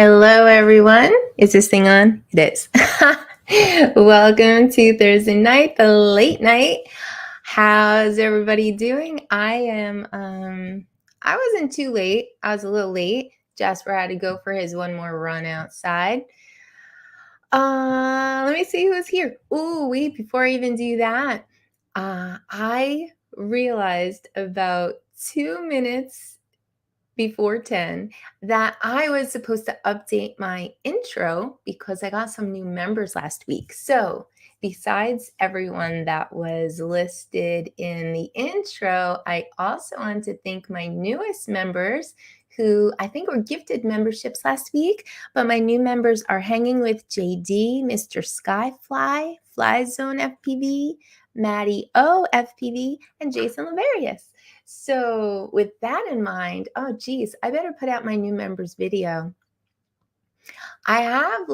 Hello, everyone. Is this thing on? It is. Welcome to Thursday night, the late night. How's everybody doing? I wasn't too late. I was a little late. Jasper had to go for his one more run outside. Let me see who's here. Ooh, wait, before I even do that, I realized about 2 minutes before 10 that I was supposed to update my intro because I got some new members last week. So, besides everyone that was listed in the intro, I also want to thank my newest members who I think were gifted memberships last week. But my new members are Hanging with JD, Mr. Skyfly, Fly Zone FPV, Maddie O FPV, and Jason Laverius. So with that in mind, oh geez, I better put out my new members video. I have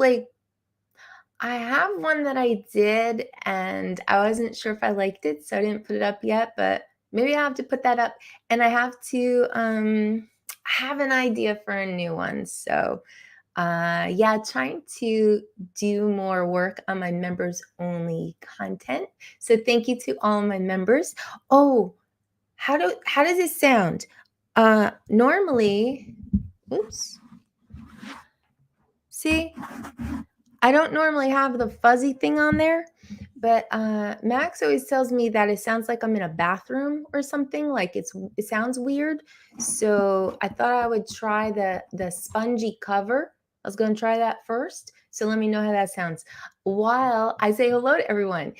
one that I did and I wasn't sure if I liked it, so I didn't put it up yet, but maybe I have to put that up. And I have to have an idea for a new one. So yeah, trying to do more work on my members only content. So thank you to all my members. Oh, how does it sound? Normally, oops. See, I don't normally have the fuzzy thing on there, but Max always tells me that it sounds like I'm in a bathroom or something. Like it sounds weird. So I thought I would try the spongy cover. I was going to try that first. So let me know how that sounds. While I say hello to everyone,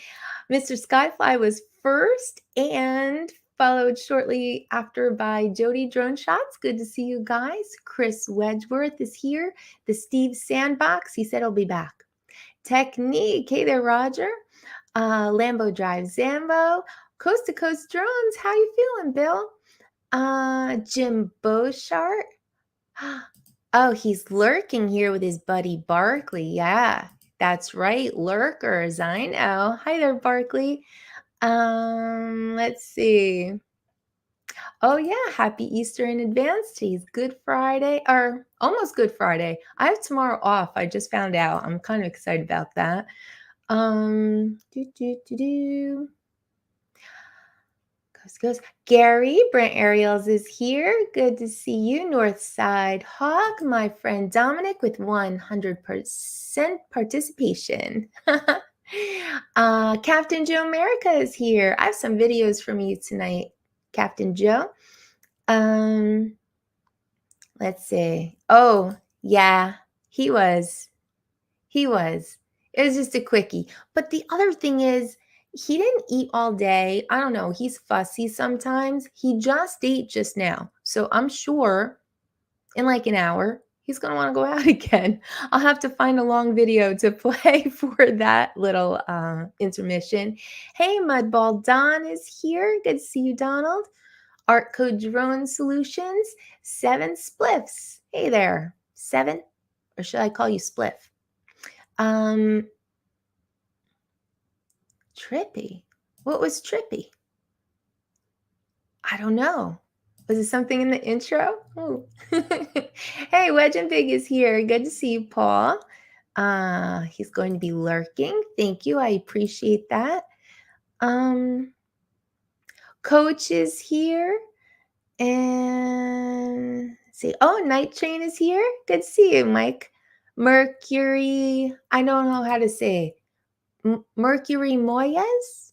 Mr. Skyfly was first and followed shortly after by Jody Drone Shots. Good to see you guys. Chris Wedgeworth is here. The Steve Sandbox, he said he'll be back. Technique, hey there, Roger. Lambo Drive Zambo. Coast to Coast Drones, how you feeling, Bill? Jim Beauchart. Oh, he's lurking here with his buddy Barkley. Yeah, that's right, lurkers. I know. Hi there, Barkley. Let's see. Oh yeah, happy Easter in advance. Today's Good Friday, or almost Good Friday. I have tomorrow off. I just found out. I'm kind of excited about that. Do do do do. Goes. Gary, Brent Ariels is here. Good to see you. Northside Hawk, my friend Dominic with 100% participation. Captain Joe America is here. I have some videos from you tonight, Captain Joe. Let's see. Oh, yeah, he was. It was just a quickie. But the other thing is, he didn't eat all day. I don't know. He's fussy sometimes. He just ate just now. So I'm sure in like an hour, he's going to want to go out again. I'll have to find a long video to play for that little intermission. Hey, Mudball Don is here. Good to see you, Donald. Art Code Drone Solutions, 7 Spliffs. Hey there, 7? Or should I call you Spliff? Trippy. What was trippy? I don't know. Was it something in the intro? Oh. Hey, Wedge and Big is here. Good to see you, Paul. He's going to be lurking. Thank you. I appreciate that. Coach is here. And let's see. Oh, Night Train is here. Good to see you, Mike. Mercury. I don't know how to say. Mercury Moyes?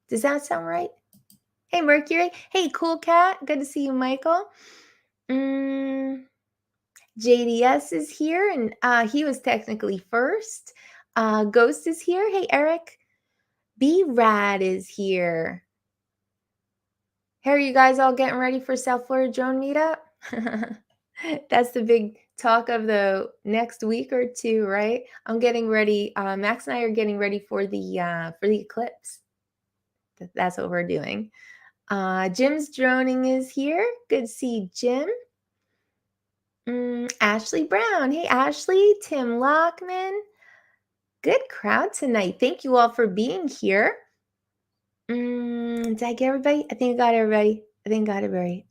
Does that sound right? Hey, Mercury. Hey, Cool Cat. Good to see you, Michael. JDS is here, and he was technically first. Ghost is here. Hey, Eric. B-Rad is here. Hey, are you guys all getting ready for South Florida Drone Meetup? That's the big talk of the next week or two, right? I'm getting ready. Max and I are getting ready for the eclipse. That's what we're doing. Jim's droning is here. Good to see Jim. Ashley Brown. Hey, Ashley. Tim Lockman. Good crowd tonight. Thank you all for being here. Did I get everybody? I think I got everybody.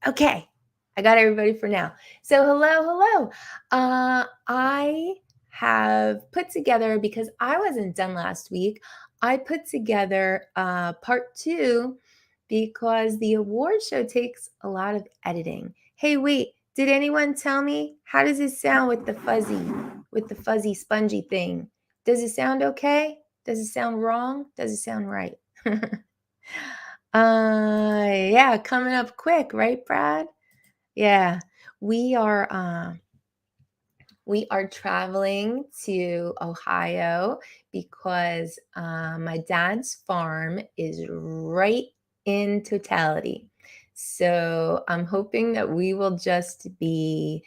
Okay. I got everybody for now. So hello, hello. I have put together, because I wasn't done last week, I put together part two because the award show takes a lot of editing. Hey, wait, did anyone tell me how does it sound with the fuzzy spongy thing? Does it sound okay? Does it sound wrong? Does it sound right? Yeah, coming up quick, right, Brad? Yeah, we are we are traveling to Ohio because my dad's farm is right in totality. So I'm hoping that we will just be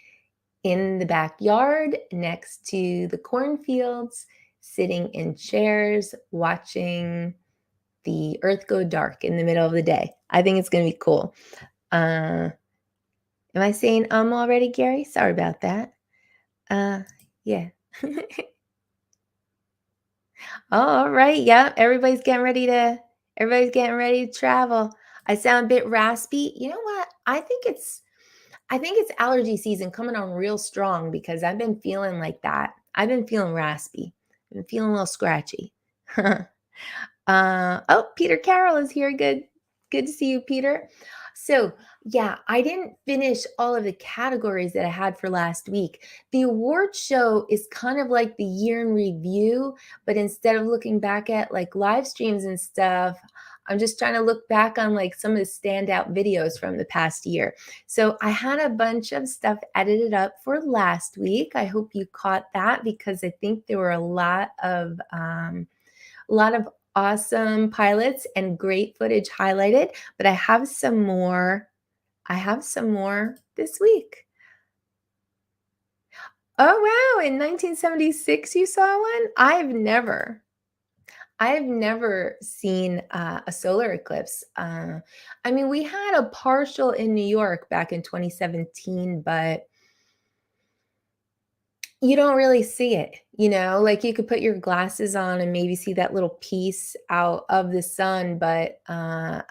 in the backyard next to the cornfields, sitting in chairs, watching the earth go dark in the middle of the day. I think it's going to be cool. Uh, Am I saying already, Gary? Sorry about that. Uh, yeah. Oh, all right. Yeah, everybody's getting ready to travel. I sound a bit raspy. You know what? I think it's allergy season coming on real strong because I've been feeling like that. I've been feeling raspy. I've been feeling a little scratchy. Oh, Peter Carroll is here. Good to see you, Peter. So, yeah, I didn't finish all of the categories that I had for last week. The award show is kind of like the year in review, but instead of looking back at like live streams and stuff, I'm just trying to look back on like some of the standout videos from the past year. So, I had a bunch of stuff edited up for last week. I hope you caught that because I think there were a lot of awesome pilots and great footage highlighted, but I have some more. I have some more this week. Oh wow, in 1976 you saw one? I've never seen a solar eclipse. I mean, we had a partial in New York back in 2017, but you don't really see it, like you could put your glasses on and maybe see that little piece out of the sun, but I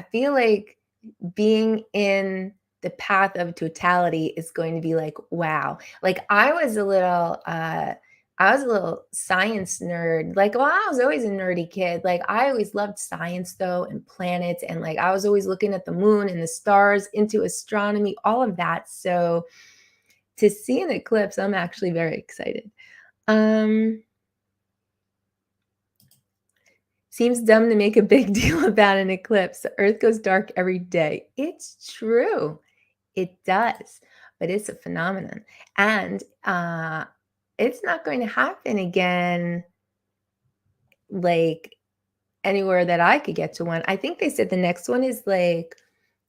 feel like being in the path of totality is going to be like, wow. Like I was a little science nerd. Like, well, I was always a nerdy kid. Like I always loved science though and planets and like I was always looking at the moon and the stars, into astronomy, all of that. So to see an eclipse, I'm actually very excited. Um Seems dumb to make a big deal about an eclipse. The earth goes dark every day. It's true. It does, but it's a phenomenon. And it's not going to happen again, like anywhere that I could get to one. I think they said the next one is like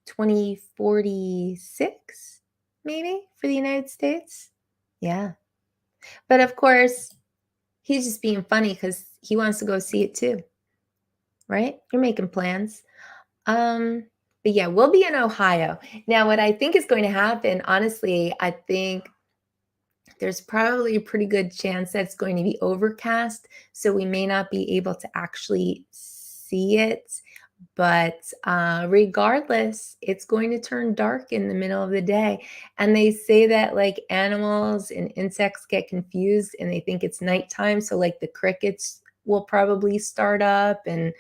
2046, maybe for the United States. Yeah. But of course, he's just being funny because he wants to go see it too, right? You're making plans. Um, but yeah, we'll be in Ohio. Now, what I think is going to happen, honestly, I think there's probably a pretty good chance that it's going to be overcast. So we may not be able to actually see it. But regardless, it's going to turn dark in the middle of the day. And they say that like animals and insects get confused and they think it's nighttime. So, like, the crickets will probably start up and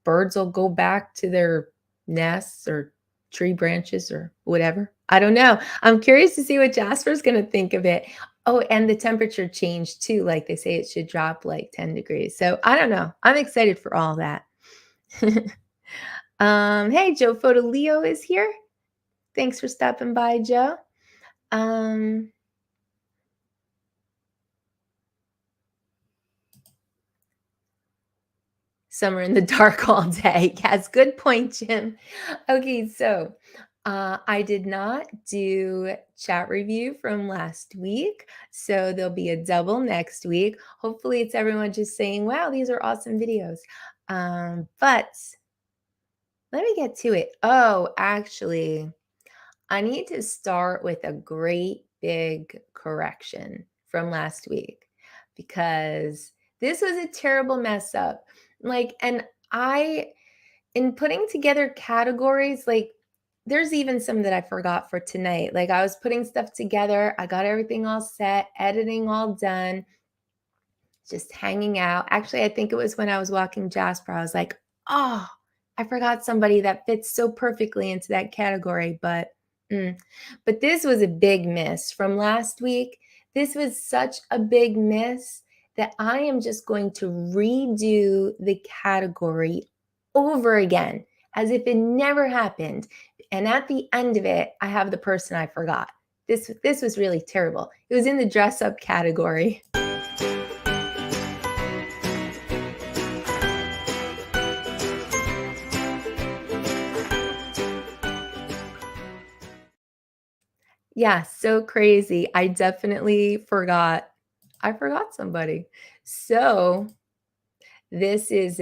birds will go back to their nests or tree branches or whatever. I don't know. I'm curious to see what Jasper's going to think of it. Oh, and the temperature changed too. Like they say it should drop like 10 degrees. So I don't know. I'm excited for all that. Hey, Joe Photo Leo is here. Thanks for stopping by, Joe. Um, Summer in the dark all day. Yes, good point, Jim. Okay, so I did not do chat review from last week, so there'll be a double next week. Hopefully, it's everyone just saying, wow, these are awesome videos. But let me get to it. Oh, actually, I need to start with a great big correction from last week because this was a terrible mess up. Like, and I in putting together categories, like there's even some that I forgot for tonight. Like I was putting stuff together, I got everything all set, editing all done, just hanging out. Actually, I think it was when I was walking Jasper, I was like, oh, I forgot somebody that fits so perfectly into that category. But this was a big miss from last week. This was such a big miss that I am just going to redo the category over again as if it never happened. And at the end of it, I have the person I forgot. This was really terrible. It was in the dress up category. Yeah, so crazy. I definitely forgot. I forgot somebody. So this is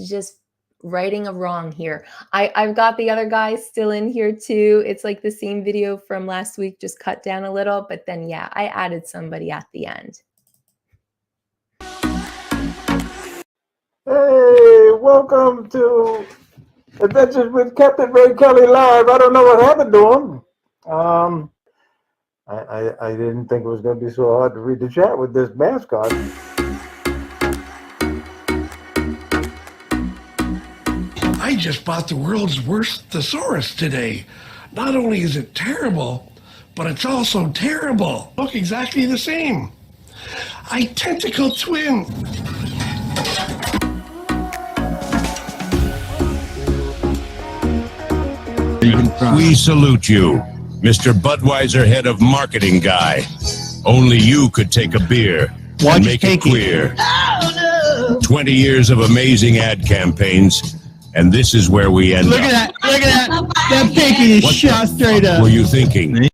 just righting a wrong here. I've got the other guys still in here too. It's like the same video from last week, just cut down a little, but then yeah, I added somebody at the end. Hey, welcome to Adventures with Captain Ray Kelly Live. I don't know what happened to him. I didn't think it was going to be so hard to read the chat with this mascot. I just bought the world's worst thesaurus today. Not only is it terrible, but it's also terrible. Look exactly the same. Identical twin. We salute you, Mr. Budweiser, head of marketing guy. Only you could take a beer and make it queer. Oh, no. 20 years of amazing ad campaigns, and this is where we end Look at that, look at that. That pinky is shot straight up. What were you thinking?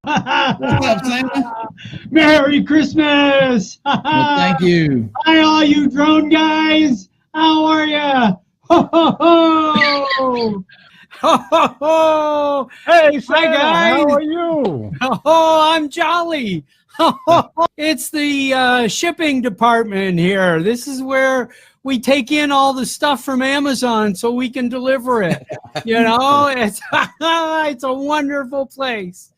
What's up, Santa? Merry Christmas! Well, thank you. Hi, all you drone guys. How are ya? Ho ho ho! Ho ho ho! Hey, Santa, Hi guys. how are you? Oh, I'm jolly. It's the shipping department here. This is where we take in all the stuff from Amazon so we can deliver it. You know, it's it's a wonderful place.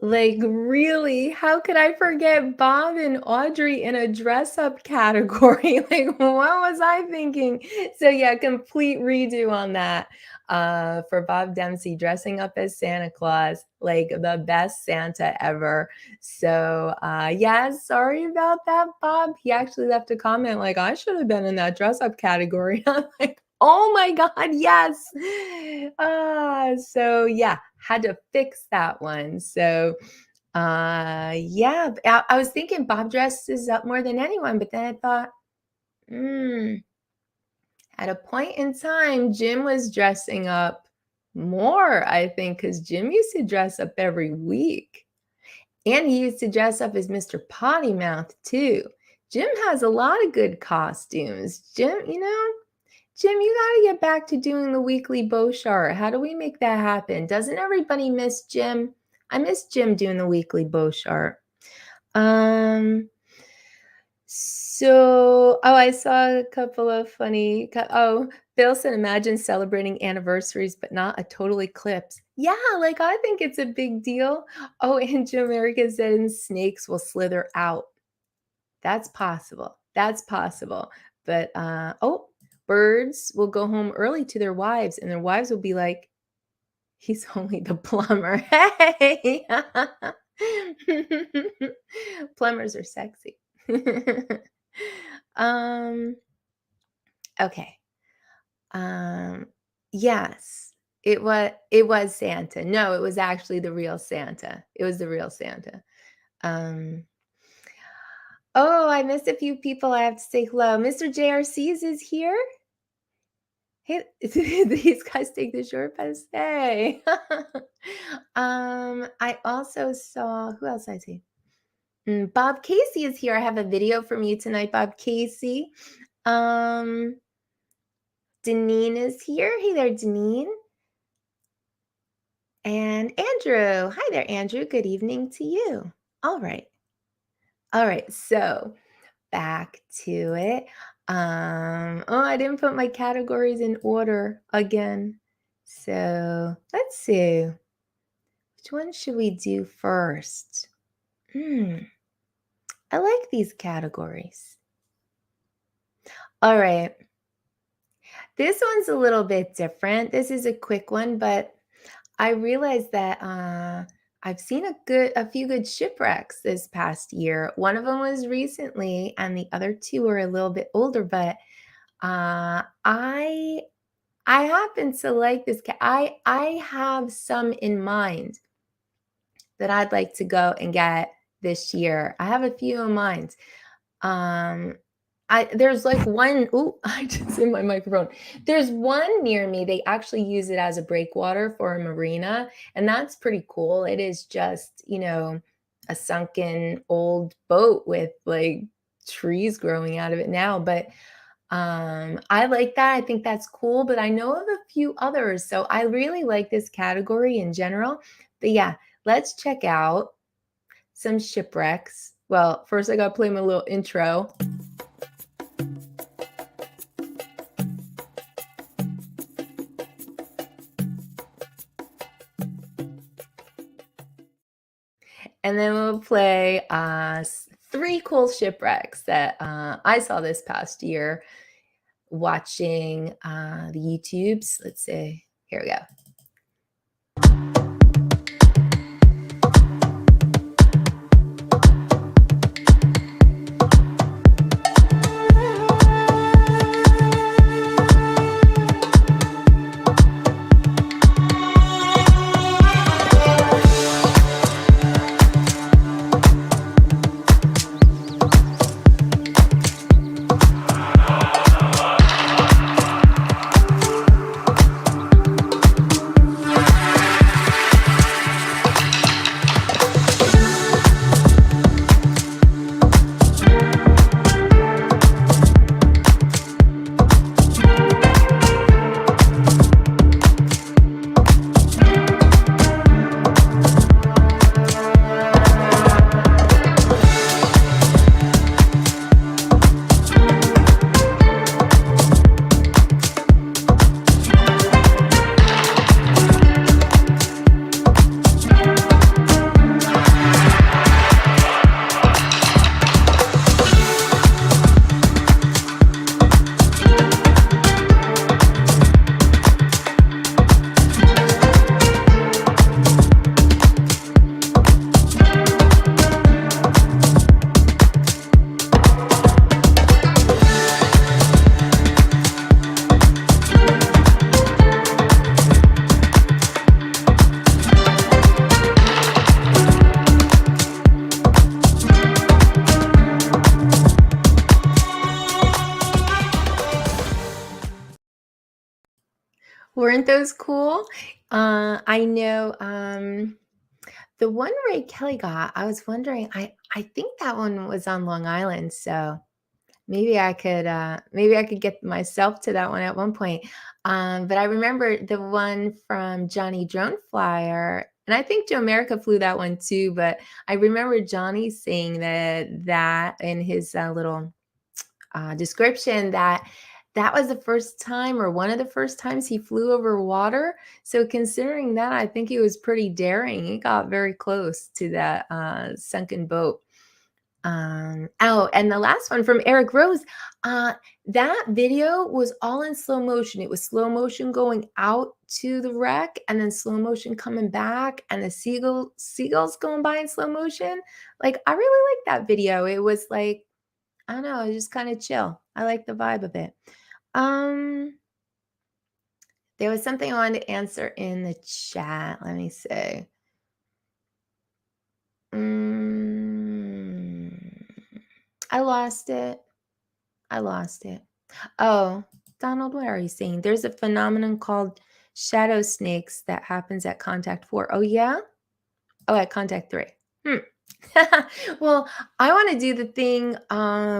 Like, really? How could I forget Bob and Audrey in a dress up category? Like, what was I thinking? So, yeah, complete redo on that for Bob Dempsey dressing up as Santa Claus, like the best Santa ever. So, yeah, sorry about that, Bob. He actually left a comment like, I should have been in that dress up category. I'm like, oh my God, yes. So, yeah, had to fix that one. So, yeah, I was thinking Bob dresses up more than anyone, but then I thought, at a point in time, Jim was dressing up more, I think, because Jim used to dress up every week. And he used to dress up as Mr. Potty Mouth, too. Jim has a lot of good costumes. Jim, you got to get back to doing the weekly bow chart. How do we make that happen? Doesn't everybody miss Jim? I miss Jim doing the weekly bow chart. So, I saw a couple of funny, Bill said, imagine celebrating anniversaries, but not a total eclipse. Yeah, like I think it's a big deal. Oh, and Joe America said snakes will slither out. That's possible. That's possible. But, birds will go home early to their wives, and their wives will be like, he's only the plumber. Hey! Plumbers are sexy. Okay. Yes, it was Santa. No, it was actually the real Santa. It was the real Santa. Oh, I missed a few people. I have to say hello. Mr. JRCs is here. Hey, these guys take the short bus. Hey. I also saw, who else I see? Bob Casey is here. I have a video from you tonight, Bob Casey. Deneen is here. Hey there, Deneen. And Andrew. Hi there, Andrew. Good evening to you. All right. All right. So back to it. Oh, I didn't put my categories in order again. So let's see. Which one should we do first? I like these categories. All right. This one's a little bit different. This is a quick one, but I realized that I've seen a few good shipwrecks this past year. One of them was recently, and the other two are a little bit older. But I happen to like this. I have some in mind that I'd like to go and get this year. I have a few in mind. There's like one. Oh, I just hit my microphone. There's one near me. They actually use it as a breakwater for a marina, and that's pretty cool. It is just, a sunken old boat with like trees growing out of it now. But I like that. I think that's cool. But I know of a few others, so I really like this category in general. But yeah, let's check out some shipwrecks. Well, first I gotta play my little intro. And then we'll play 3 cool shipwrecks that I saw this past year watching the YouTubes. Let's see. Here we go. Weren't those cool? I know the one Ray Kelly got, I was wondering, I think that one was on Long Island, so maybe I could get myself to that one at one point. But I remember the one from Johnny Drone Flyer, and I think Joe America flew that one too, but I remember Johnny saying that in his little description that was the first time or one of the first times he flew over water. So considering that, I think he was pretty daring. He got very close to that sunken boat. And the last one from Eric Rose, that video was all in slow motion. It was slow motion going out to the wreck and then slow motion coming back and the seagulls going by in slow motion. Like, I really like that video. It was like, I don't know, it was just kind of chill. I like the vibe of it. There was something I wanted to answer in the chat. Let me see. I lost it. Oh, Donald, what are you saying? There's a phenomenon called shadow snakes that happens at contact 4. Oh, yeah? Oh, at contact 3. Well, I want to do the thing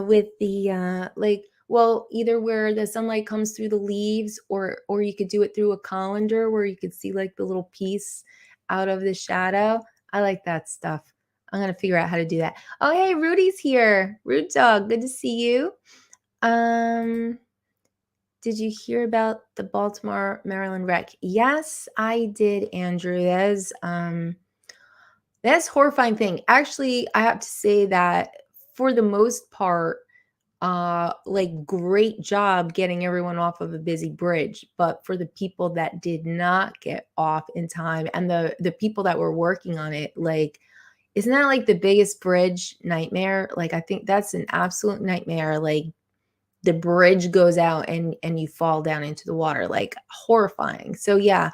with the, like, Well, either where the sunlight comes through the leaves, or you could do it through a colander where you could see like the little piece out of the shadow. I like that stuff. I'm gonna figure out how to do that. Oh, hey, Rudy's here. Rude Dog, good to see you. Did you hear about the Baltimore, Maryland wreck? Yes, I did, Andrew. That's a horrifying thing. Actually, I have to say that for the most part, like great job getting everyone off of a busy bridge. But for the people that did not get off in time and the people that were working on it, like, isn't that like the biggest bridge nightmare? Like, I think that's an absolute nightmare. Like, the bridge goes out and you fall down into the water, like horrifying. So yeah,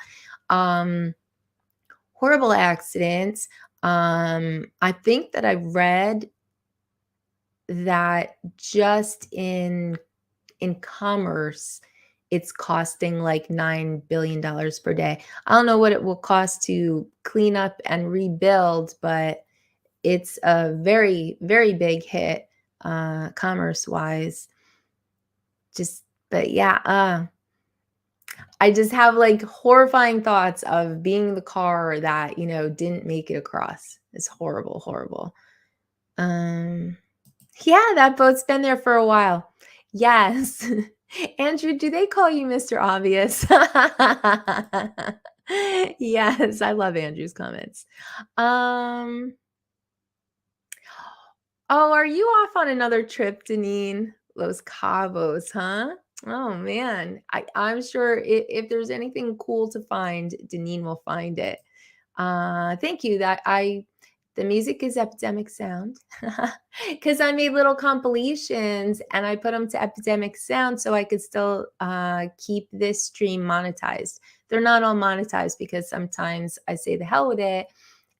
horrible accidents. I think that I read that just in commerce, it's costing like $9 billion per day. I don't know what it will cost to clean up and rebuild, but it's a very, very big hit, commerce wise. But yeah, I just have like horrifying thoughts of being the car that, didn't make it across. It's horrible, horrible. Yeah, that boat's been there for a while. Yes. Andrew, do they call you Mr. Obvious? Yes, I love Andrew's comments. Oh, are you off on another trip, Deneen? Los Cabos, huh? Oh man, I'm sure if there's anything cool to find, Deneen will find it. Thank you. The music is Epidemic Sound because I made little compilations and I put them to Epidemic Sound so I could still keep this stream monetized. They're not all monetized because sometimes I say the hell with it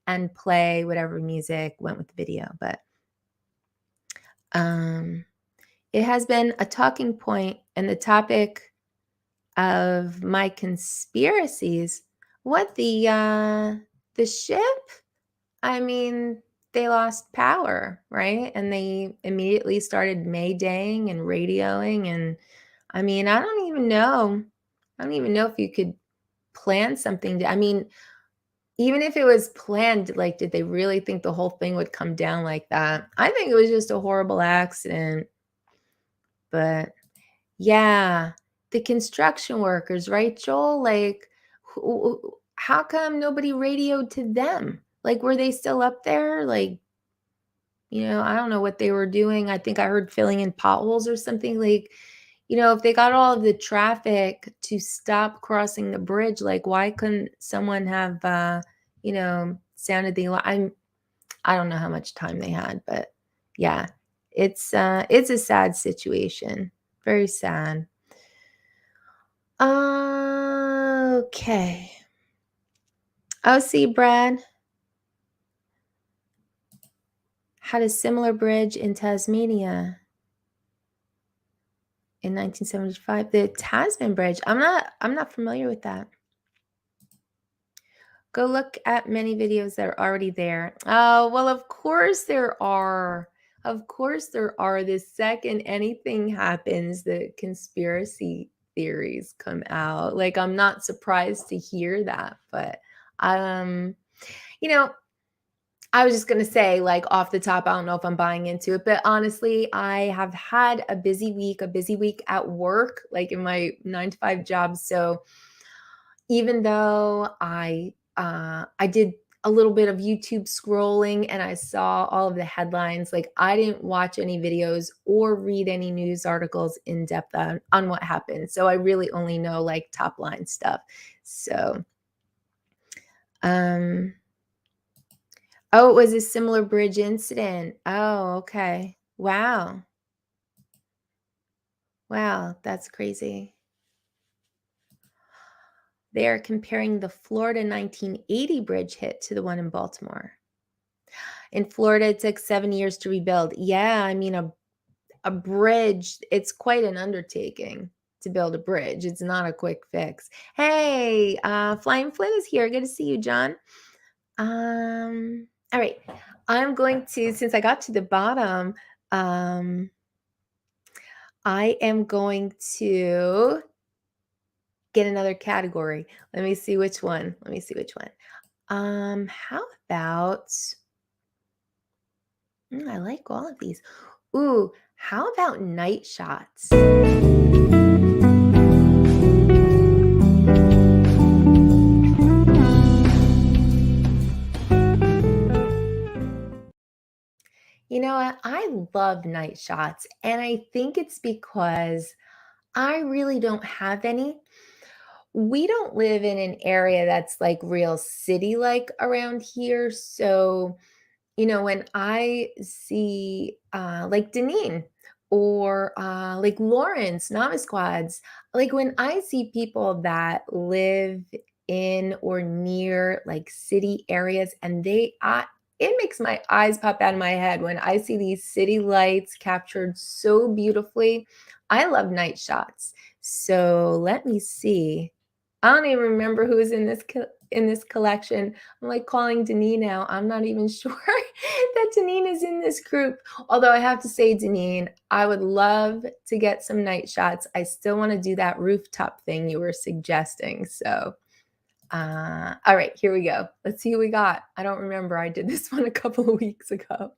and play whatever music went with the video, but it has been a talking point and the topic of my conspiracies. What, the ship? I mean, they lost power, right? And they immediately started Maydaying and radioing. And I mean, I don't even know if you could plan something. I mean, even if it was planned, like, did they really think the whole thing would come down like that? I think it was just a horrible accident. But yeah, the construction workers, right, Joel? Like, how come nobody radioed to them? Like, were they still up there? Like, I don't know what they were doing. I think I heard filling in potholes or something. Like, if they got all of the traffic to stop crossing the bridge, like, why couldn't someone have, sounded the alarm? I don't know how much time they had, but yeah, it's a sad situation. Very sad. Okay. Oh, see, Brad had a similar bridge in Tasmania in 1975. The Tasman Bridge. I'm not familiar with that. Go look at many videos that are already there. Oh, well, of course there are. Of course there are. The second anything happens, the conspiracy theories come out. Like, I'm not surprised to hear that, but I was just going to say, like, off the top, I don't know if I'm buying into it, but honestly, I have had a busy week at work, like in my 9-to-5 job. So even though I did a little bit of YouTube scrolling and I saw all of the headlines, like, I didn't watch any videos or read any news articles in depth on what happened. So I really only know like top line stuff. So, oh, it was a similar bridge incident. Oh, okay. Wow. Wow, that's crazy. They are comparing the Florida 1980 bridge hit to the one in Baltimore. In Florida, it took 7 years to rebuild. Yeah, I mean, a bridge, it's quite an undertaking to build a bridge. It's not a quick fix. Hey, Flying Flynn is here. Good to see you, John. All right. I'm going to, since I got to the bottom, I am going to get another category. Let me see which one. How about I like all of these. Ooh, how about night shots? You know what? I love night shots, and I think it's because I really don't have any. We don't live in an area that's like real city like around here. So, when I see like Deneen or like Lawrence, Nama Squads, like when I see people that live in or near like city areas and it makes my eyes pop out of my head when I see these city lights captured so beautifully. I love night shots. So let me see. I don't even remember who is in this collection. I'm like calling Deneen now. I'm not even sure that Deneen is in this group. Although I have to say, Deneen, I would love to get some night shots. I still want to do that rooftop thing you were suggesting. So, all right, here we go. Let's see who we got. I don't remember. I did this one a couple of weeks ago.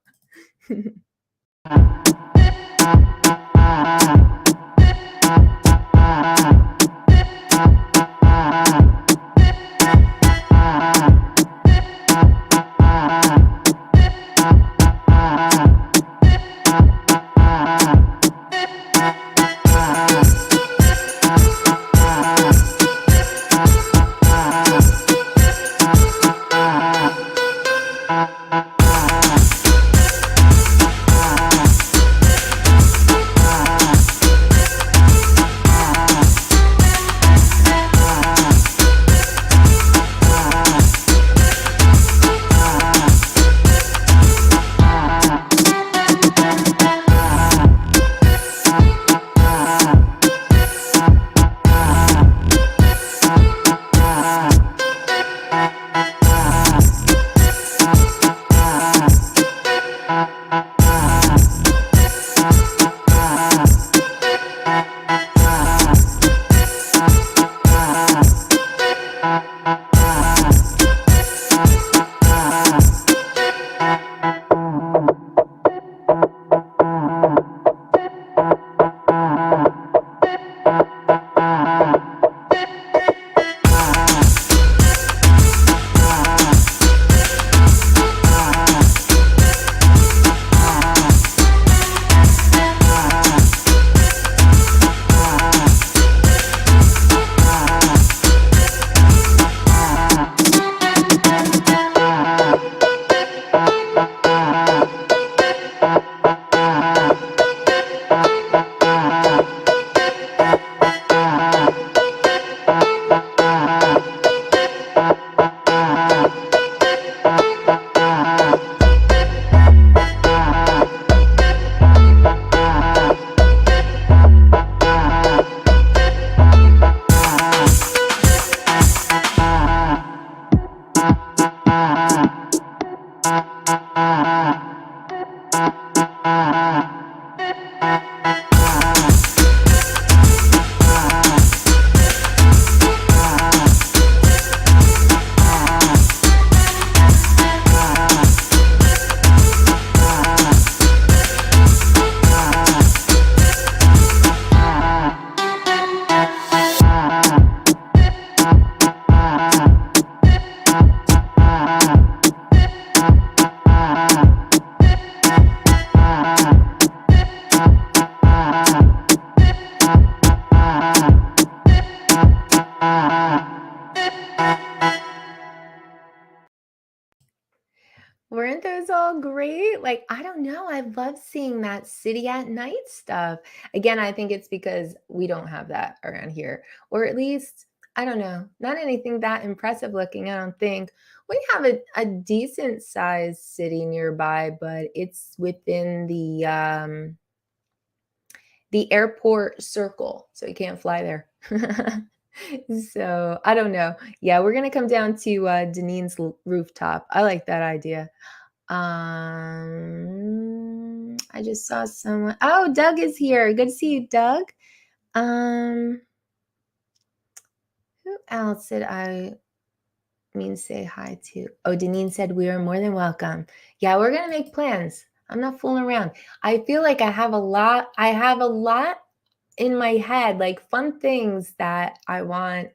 Weren't those all great? Like, I don't know. I love seeing that city at night stuff. Again, I think it's because we don't have that around here, or at least, I don't know, not anything that impressive looking, I don't think. We have a decent sized city nearby, but it's within the airport circle, so you can't fly there. So I don't know. Yeah, we're gonna come down to Deneen's rooftop. I like that idea. I I just saw someone. Oh, Doug is here. Good to see you, Doug. Who else did I say hi to? Oh, Deneen said we are more than welcome. Yeah, we're gonna make plans. I'm not fooling around. I feel like I have a lot in my head, like fun things that I want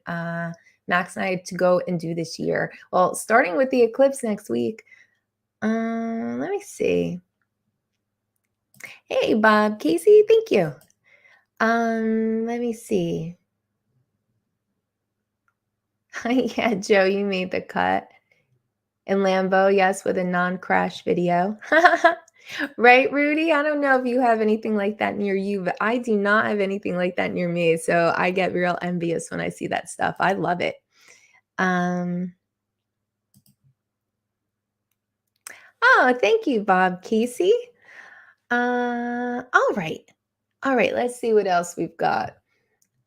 Max and I to go and do this year. Well, starting with the eclipse next week. Let me see. Hey, Bob, Casey, thank you. Let me see. Yeah, Joe, you made the cut. In Lambo, yes, with a non-crash video. Right, Rudy? I don't know if you have anything like that near you, but I do not have anything like that near me. So I get real envious when I see that stuff. I love it. Oh, thank you, Bob Casey. All right. Let's see what else we've got.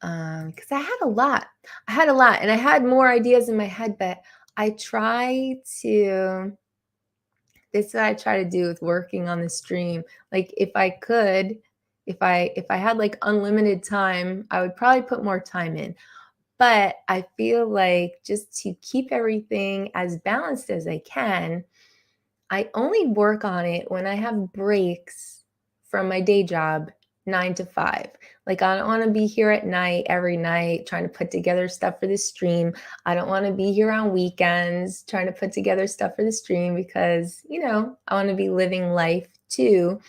Because I had a lot. And I had more ideas in my head, but this is what I try to do with working on the stream. Like if I had like unlimited time, I would probably put more time in. But I feel like just to keep everything as balanced as I can, I only work on it when I have breaks from my day job, 9 to 5. Like I don't want to be here at night, every night, trying to put together stuff for the stream. I don't want to be here on weekends trying to put together stuff for the stream because, I want to be living life too.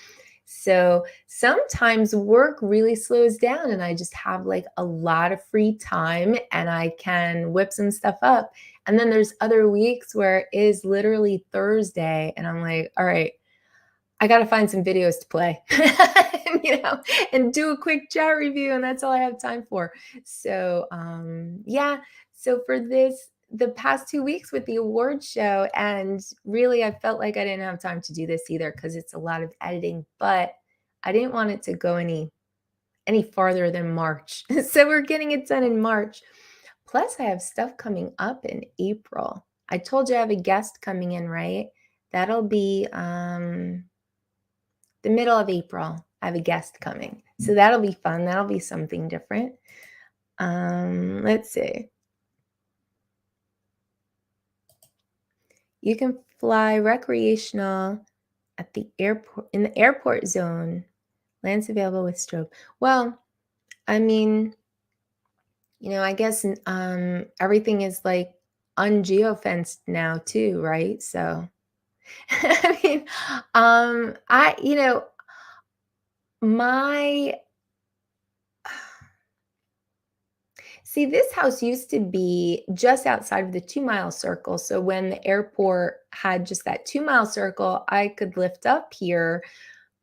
So sometimes work really slows down and I just have like a lot of free time and I can whip some stuff up. And then there's other weeks where it is literally Thursday and I'm like, all right, I got to find some videos to play, and do a quick chat review. And that's all I have time for. So, yeah. So for the past 2 weeks with the award show, and really I felt like I didn't have time to do this either because it's a lot of editing, but I didn't want it to go any farther than March. So we're getting it done in March. Plus I have stuff coming up in April. I told you I have a guest coming in, right? That'll be the middle of April. I have a guest coming. So that'll be fun. That'll be something different. Let's see. You can fly recreational at the airport, in the airport zone. Lands available with strobe. Well, I mean, I guess everything is like ungeofenced now too, right? So I mean, this house used to be just outside of the 2-mile circle. So when the airport had just that 2-mile circle, I could lift up here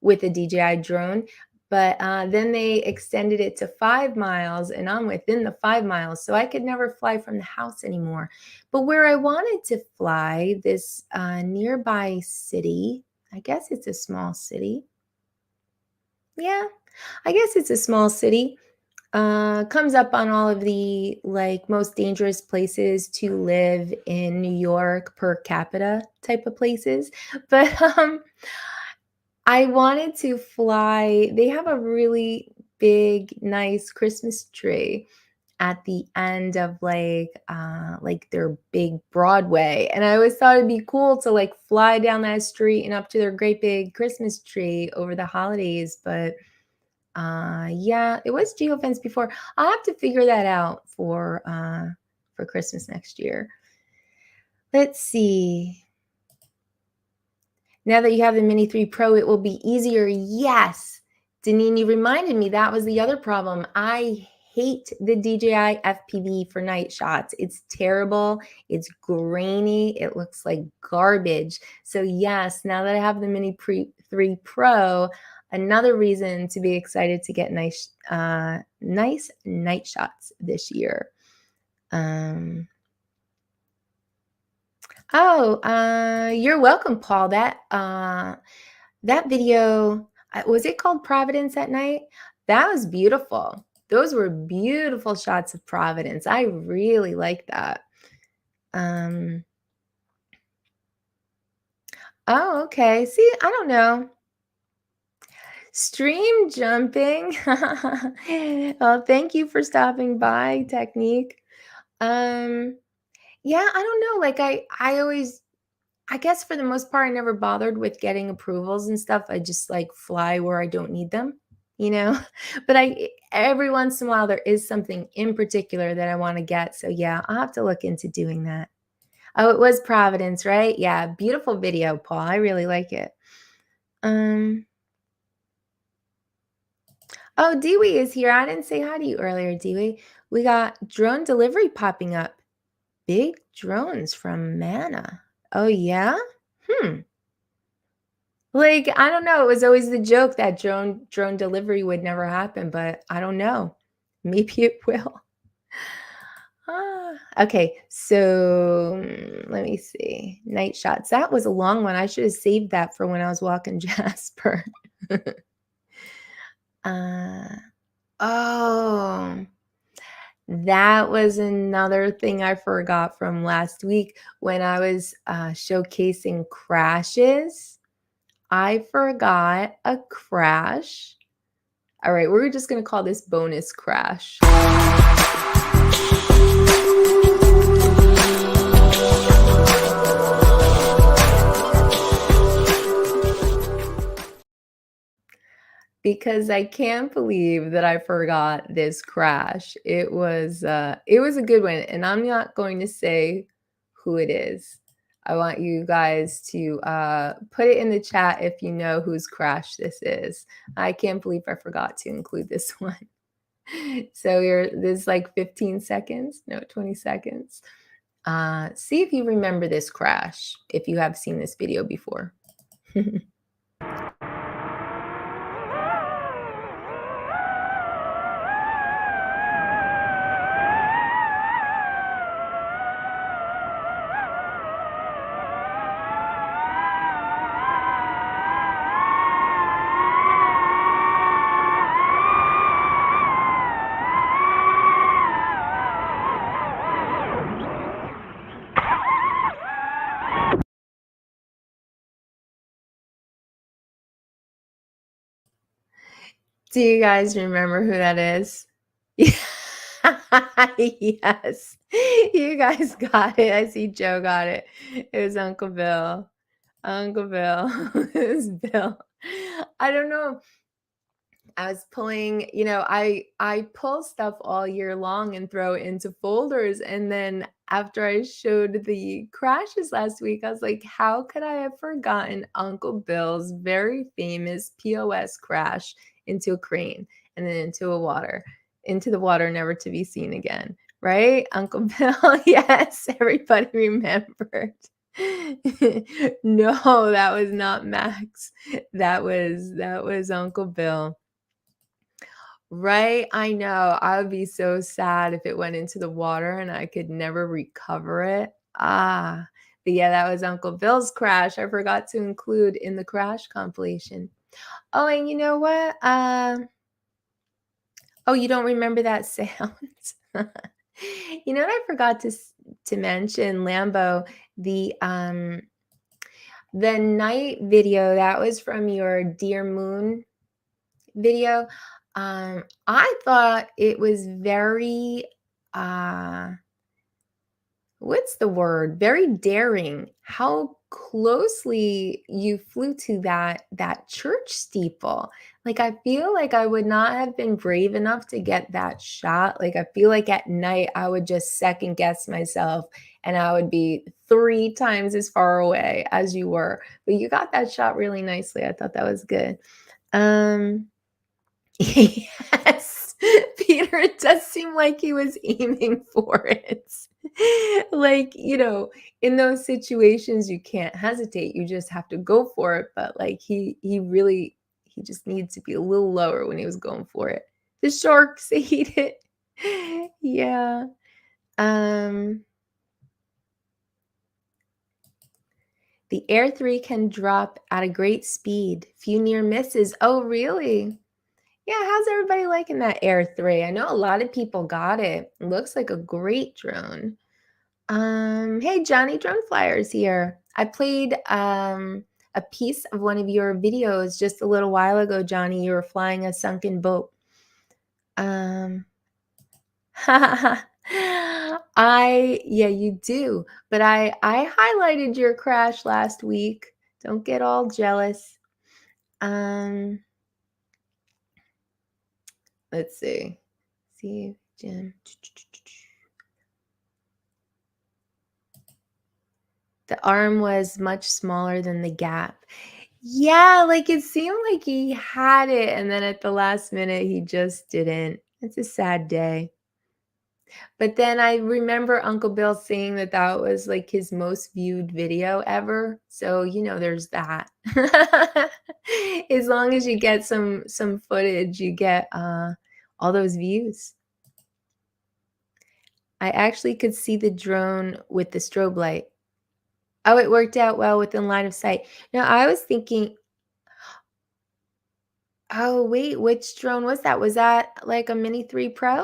with a DJI drone. But then they extended it to 5 miles and I'm within the 5 miles. So I could never fly from the house anymore. But where I wanted to fly, this nearby city, I guess it's a small city. Yeah, I guess it's a small city. Comes up on all of the like most dangerous places to live in New York per capita type of places. But I wanted to fly. They have a really big, nice Christmas tree at the end of like their big Broadway. And I always thought it'd be cool to like fly down that street and up to their great big Christmas tree over the holidays. But yeah, it was geofence before. I'll have to figure that out for Christmas next year. Let's see. Now that you have the Mini 3 Pro, it will be easier. Yes. Denini reminded me that was the other problem. I hate the DJI FPV for night shots. It's terrible. It's grainy. It looks like garbage. So yes, now that I have the Mini 3 Pro, another reason to be excited to get nice night shots this year. You're welcome, Paul. That video, was it called Providence at Night? That was beautiful. Those were beautiful shots of Providence. I really like that. Oh, okay. See, I don't know. Stream jumping. Well, thank you for stopping by, Technique. Yeah, I don't know. Like I always I guess for the most part I never bothered with getting approvals and stuff. I just like fly where I don't need them, you know? But every once in a while there is something in particular that I want to get. So yeah, I'll have to look into doing that. Oh, it was Providence, right? Yeah, beautiful video, Paul. I really like it. Oh, Dewey is here. I didn't say hi to you earlier, Dewey. We got drone delivery popping up. Big drones from Mana. Oh, yeah? Like, I don't know. It was always the joke that drone delivery would never happen, but I don't know. Maybe it will. Okay, so let me see. Night shots. That was a long one. I should have saved that for when I was walking Jasper. Oh, that was another thing I forgot from last week when I was showcasing crashes. I forgot a crash. All right, we're just going to call this bonus crash. Because I can't believe that I forgot this crash. It was a good one, and I'm not going to say who it is. I want you guys to put it in the chat if you know whose crash this is. I can't believe I forgot to include this one. So there's like 15 seconds, no, 20 seconds. See if you remember this crash, if you have seen this video before. Do you guys remember who that is? Yes, you guys got it. I see Joe got it. It was Uncle Bill. Uncle Bill. It was Bill. I don't know. I was pulling, I pull stuff all year long and throw it into folders. And then after I showed the crashes last week, I was like, how could I have forgotten Uncle Bill's very famous POS crash into a crane and then into the water, never to be seen again. Right? Uncle Bill. Yes, everybody remembered. No, that was not Max. That was Uncle Bill. Right? I know. I would be so sad if it went into the water and I could never recover it. But yeah, that was Uncle Bill's crash. I forgot to include in the crash compilation. Oh, and you know what? Oh, you don't remember that sound? You know what I forgot to mention, Lambo, the night video that was from your Dear Moon video. I thought it was very what's the word? Very daring. How closely you flew to that church steeple. Like I feel like I would not have been brave enough to get that shot. Like I feel like at night I would just second guess myself and I would be 3 times as far away as you were. But you got that shot really nicely. I thought that was good. Yes, Peter, it does seem like he was aiming for it. Like, in those situations, you can't hesitate. You just have to go for it. But like he just needs to be a little lower when he was going for it. The sharks ate it. Yeah. The Air 3 can drop at a great speed. Few near misses. Oh, really? Yeah, how's everybody liking that Air 3? I know a lot of people got it. It looks like a great drone. Hey, Johnny Drone Flyers here. I played a piece of one of your videos just a little while ago, Johnny. You were flying a sunken boat. Yeah, you do. But I highlighted your crash last week. Don't get all jealous. Let's see. See, Jim. The arm was much smaller than the gap. Yeah, like it seemed like he had it, and then at the last minute, he just didn't. It's a sad day. But then I remember Uncle Bill saying that that was like his most viewed video ever. So, there's that. As long as you get some footage, you get all those views. I actually could see the drone with the strobe light. Oh, it worked out well within line of sight. Now, I was thinking, oh, wait, which drone was that? Was that like a Mini 3 Pro?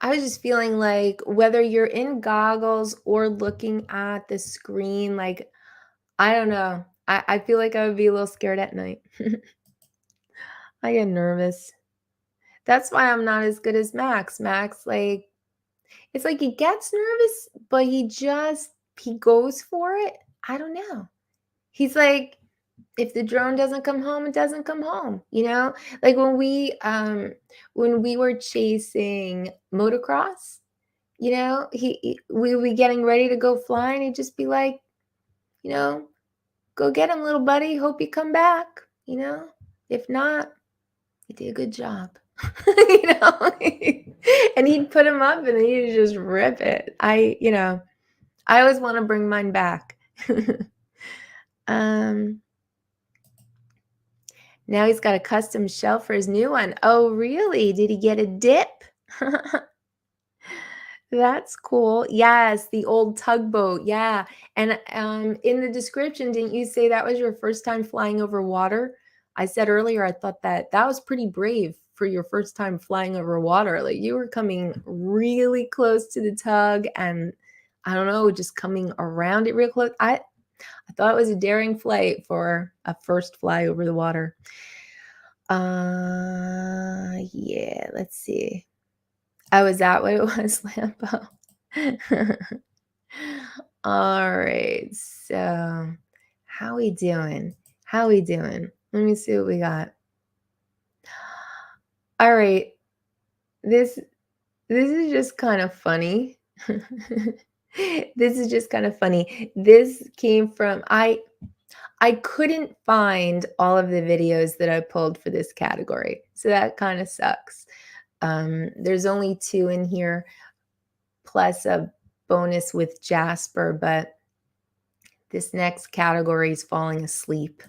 I was just feeling like whether you're in goggles or looking at the screen, like, I don't know. I feel like I would be a little scared at night. I get nervous. That's why I'm not as good as Max. Max, like, it's like he gets nervous, but he goes for it. I don't know. He's like, if the drone doesn't come home, it doesn't come home. Like when we were chasing motocross, we would be getting ready to go fly, and he'd just be like, go get him, little buddy. Hope you come back. If not, you did a good job. And he'd put him up, and then he'd just rip it. I always want to bring mine back. Now he's got a custom shell for his new one. Oh, really? Did he get a dip? That's cool. Yes, the old tugboat. Yeah. And in the description, didn't you say that was your first time flying over water? I said earlier, I thought that was pretty brave for your first time flying over water. Like you were coming really close to the tug and I don't know, just coming around it real close. I thought it was a daring flight for a first fly over the water. Yeah, let's see. Oh, is that what it was, Lampo? All right. So how we doing? Let me see what we got. All right. This is just kind of funny. This came from I couldn't find all of the videos that I pulled for this category. So that kind of sucks. There's only 2 in here, plus a bonus with Jasper, but this next category is falling asleep.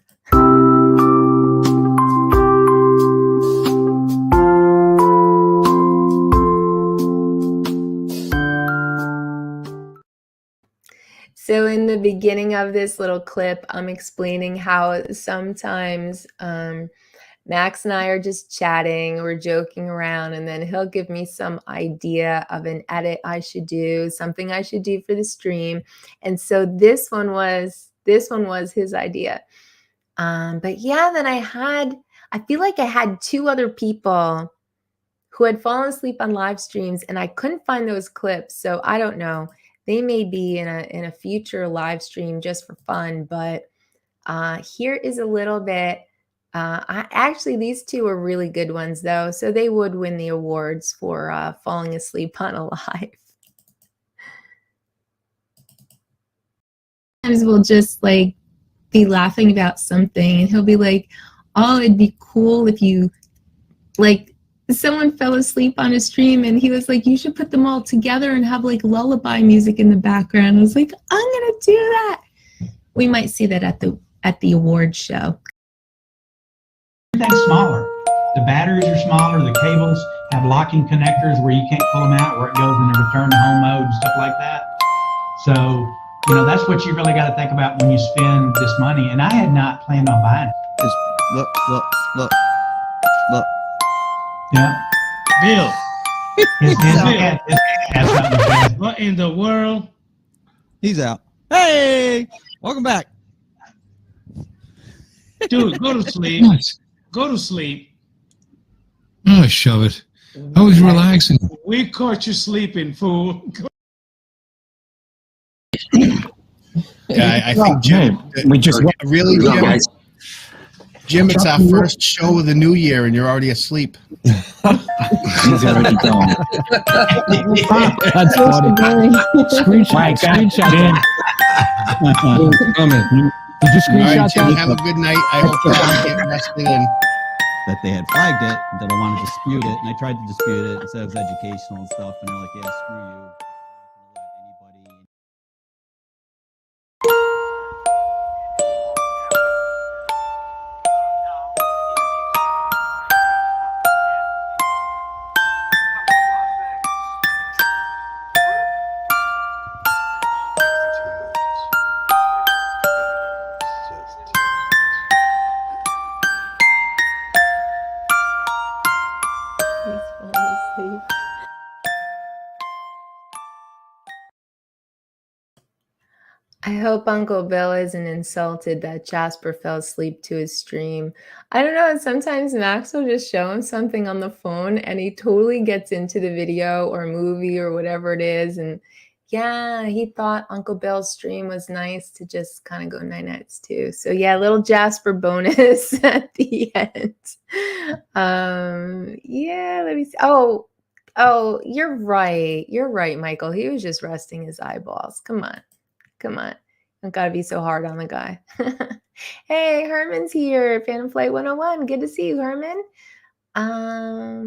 So in the beginning of this little clip, I'm explaining how sometimes Max and I are just chatting, we're joking around, and then he'll give me some idea of an edit I should do, something I should do for the stream. And so this one was his idea. But yeah, then I feel like I had 2 other people who had fallen asleep on live streams, and I couldn't find those clips. So I don't know. They may be in a future live stream just for fun, but here is a little bit. Actually, these 2 are really good ones, though, so they would win the awards for falling asleep on a live. Sometimes we'll just like be laughing about something, and he'll be like, "Oh, it'd be cool if you like." Someone fell asleep on a stream, and he was like, "You should put them all together and have like lullaby music in the background." I was like, "I'm gonna do that." We might see that at the award show. Everything's smaller. The batteries are smaller. The cables have locking connectors where you can't pull them out, where it goes into return to home mode and stuff like that. So, that's what you really got to think about when you spend this money. And I had not planned on buying it. Just look. Yeah. Bill. His dad has something to say. What in the world? He's out. Hey, welcome back. Dude, go to sleep. Nuts. Go to sleep. Oh, shove it. I was relaxing. We caught you sleeping, fool. Yeah, I think Jim. We just Really, Jim? Jim, it's our first show of the new year, and you're already asleep. he's already gone. That's funny. Screenshot. Mike, Screenshot. Comment. Did you All right, screenshot Jim, that? have a good night. I hope you get rested in. That they had flagged it, that I wanted to dispute it, and I tried to dispute it and said it was educational and stuff, and they're like, yeah, screw you. I'm not gonna let anybody. He's falling asleep. I hope Uncle Bill isn't insulted that Jasper fell asleep to his stream. I don't know, sometimes Max will just show him something on the phone and he totally gets into the video or movie or whatever it is. And yeah, he thought Uncle Bill's stream was nice to just kind of go night-nights too. So yeah, little Jasper bonus at the end. Yeah, let me see. Oh, you're right. You're right, Michael. He was just resting his eyeballs. Come on. Come on. Don't gotta be so hard on the guy. Hey, Herman's here. Phantom Flight 101. Good to see you, Herman. I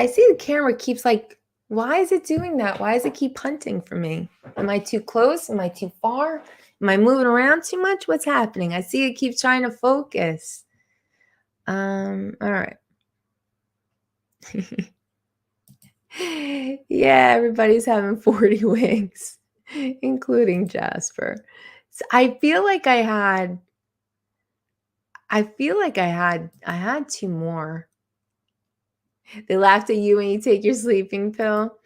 see the camera keeps like, why is it doing that? Why does it keep hunting for me? Am I too close? Am I too far? Am I moving around too much? What's happening? I see it keeps trying to focus. All right. Yeah, everybody's having 40 winks, including Jasper. So I feel like I had two more. They laughed at you when you take your sleeping pill.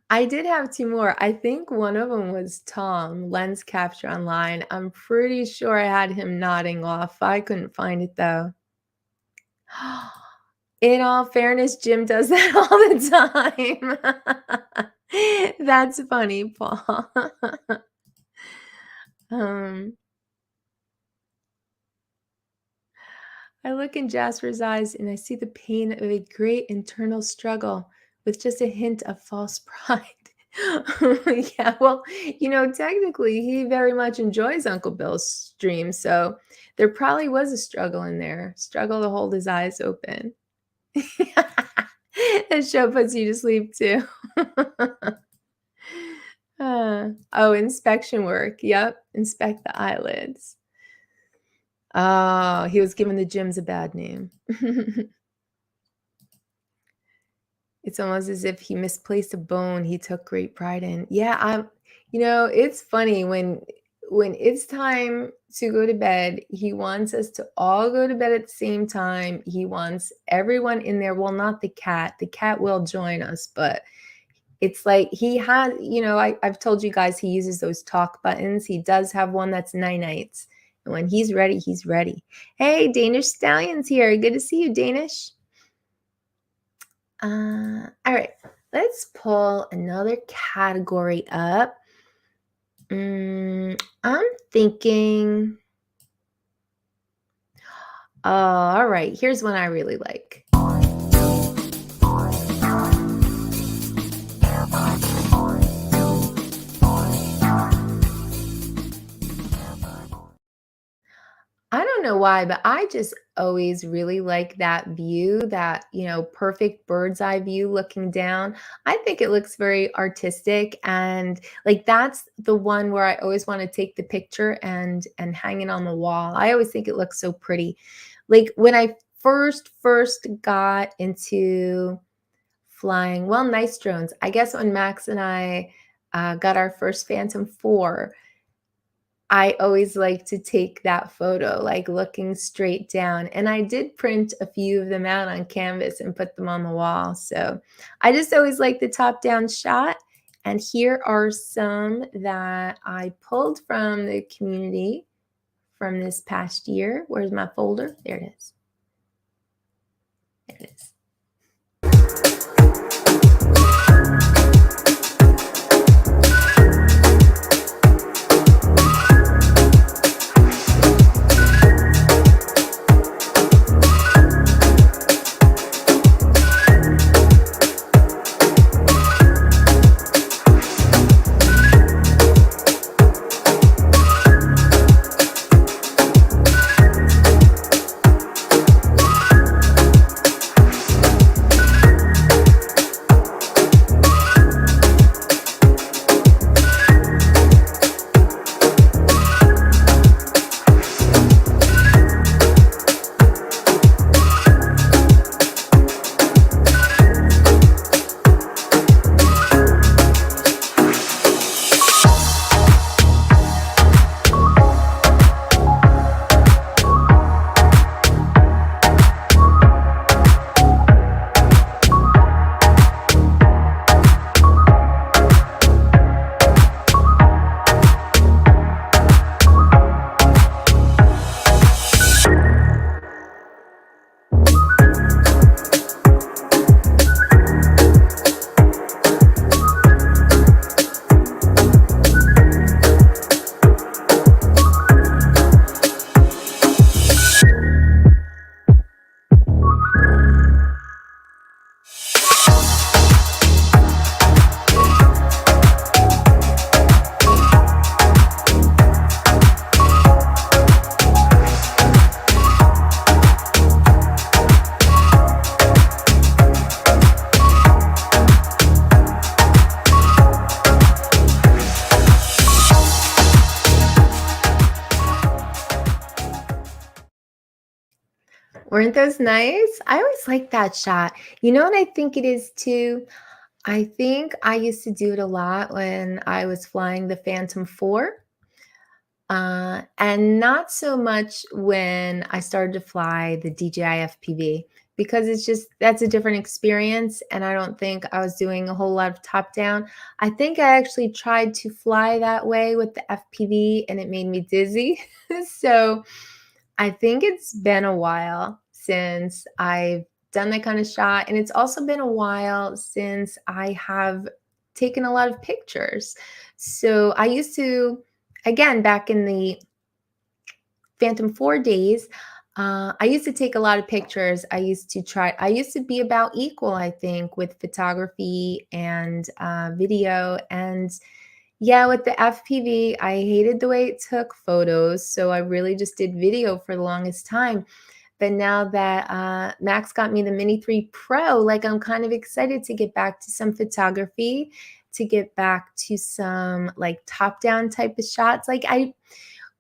I did have two more. I think one of them was Tom, Lens Capture Online. I'm pretty sure I had him nodding off. I couldn't find it though. In all fairness, Jim does that all the time. That's funny, Paul. I look in Jasper's eyes and I see the pain of a great internal struggle with just a hint of false pride. Yeah, well, technically he very much enjoys Uncle Bill's stream, so there probably was a struggle in there. Struggle to hold his eyes open. That show puts you to sleep too. Inspection work. Yep, inspect the eyelids. Oh, he was giving the gyms a bad name. It's almost as if he misplaced a bone he took great pride in. Yeah, it's funny when it's time to go to bed, he wants us to all go to bed at the same time. He wants everyone in there. Well, not the cat. The cat will join us, but it's like he has, I've told you guys he uses those talk buttons. He does have one that's nights. And when he's ready, he's ready. Hey, Danish Stallion's here. Good to see you, Danish. All right, let's pull another category up. I'm thinking, all right, here's one I really like. I don't know why, but I just always really like that view, that, perfect bird's eye view looking down. I think it looks very artistic, and like that's the one where I always want to take the picture and hang it on the wall. I always think it looks so pretty. Like when I first got into flying, nice drones, I guess when Max and I got our first Phantom 4, I always like to take that photo, like looking straight down. And I did print a few of them out on canvas and put them on the wall. So I just always like the top down shot. And here are some that I pulled from the community from this past year. Where's my folder? There it is. There it is. Weren't those nice? I always like that shot. You know what I think it is too? I think I used to do it a lot when I was flying the Phantom 4. And not so much when I started to fly the DJI FPV, because it's just, that's a different experience. And I don't think I was doing a whole lot of top down. I think I actually tried to fly that way with the FPV and it made me dizzy. So I think it's been a while since I've done that kind of shot. And it's also been a while since I have taken a lot of pictures. So I used to, again, back in the Phantom 4 days, I used to take a lot of pictures. I used to be about equal, I think, with photography and video. And yeah, with the FPV, I hated the way it took photos. So I really just did video for the longest time. But now that Max got me the Mini 3 Pro, like I'm kind of excited to get back to some photography, to get back to some like top-down type of shots. Like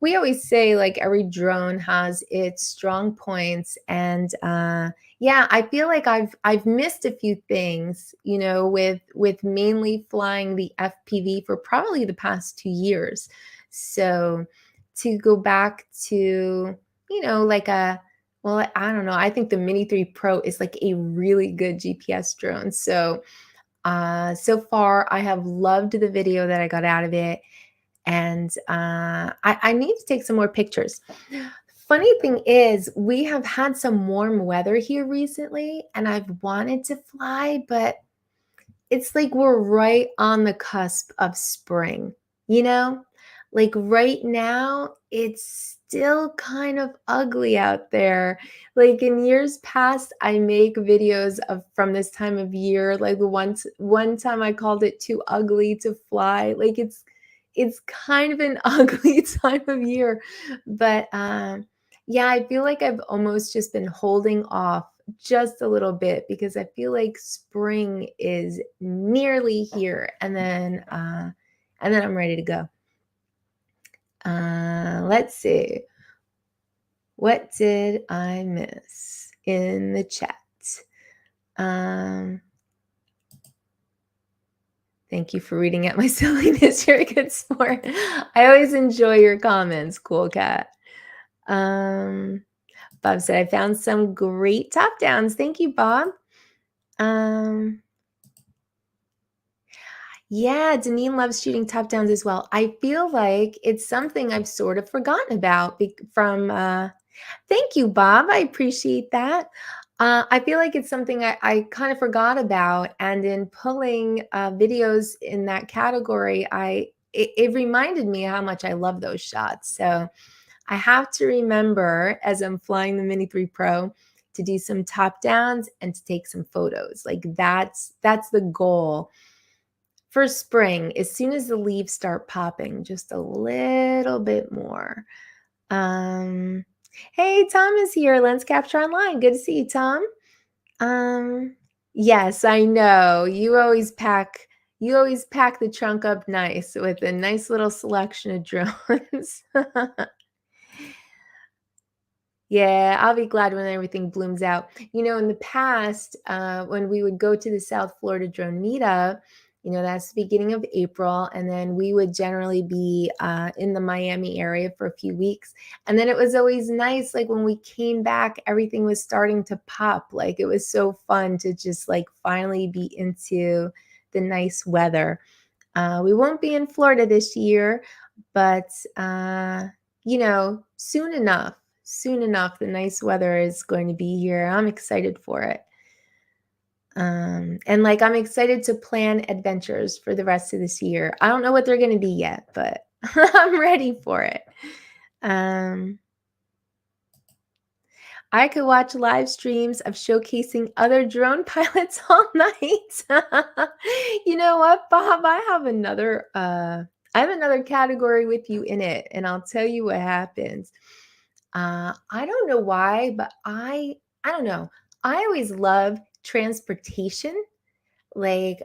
we always say, like every drone has its strong points, and yeah, I feel like I've missed a few things, you know, with mainly flying the FPV for probably the past 2 years. So to go back to, you know, like well, I don't know. I think the Mini 3 Pro is like a really good GPS drone. So so far, I have loved the video that I got out of it. And I need to take some more pictures. Funny thing is, we have had some warm weather here recently, and I've wanted to fly, but it's like we're right on the cusp of spring, you know? Like right now, it's still kind of ugly out there. Like in years past, I make videos of from this time of year. Like one time I called it too ugly to fly. Like it's kind of an ugly time of year. But yeah, I feel like I've almost just been holding off just a little bit because I feel like spring is nearly here, and then I'm ready to go. Let's see. What did I miss in the chat? Thank you for reading at my silliness. You're a good sport. I always enjoy your comments, Cool Cat. Bob said, I found some great top downs. Thank you, Bob. Yeah, Deneen loves shooting top downs as well. I feel like it's something I've sort of forgotten about from thank you, Bob. I appreciate that. I feel like it's something I kind of forgot about, and in pulling videos in that category, it reminded me how much I love those shots. So I have to remember as I'm flying the Mini 3 Pro to do some top downs and to take some photos. Like that's the goal for spring. As soon as the leaves start popping, just a little bit more. Hey, Tom is here. Lens Capture Online. Good to see you, Tom. Yes, I know. You always pack the trunk up nice with a nice little selection of drones. Yeah, I'll be glad when everything blooms out. You know, in the past, when we would go to the South Florida Drone Meetup, you know, that's the beginning of April, and then we would generally be in the Miami area for a few weeks. And then it was always nice, like when we came back, everything was starting to pop. Like it was so fun to just like finally be into the nice weather. We won't be in Florida this year, but you know, soon enough, the nice weather is going to be here. I'm excited for it. And like, I'm excited to plan adventures for the rest of this year. I don't know what they're going to be yet, but I'm ready for it. I could watch live streams of showcasing other drone pilots all night. You know what, Bob? I have another category with you in it, and I'll tell you what happens. I don't know why, but I don't know. I always love transportation. Like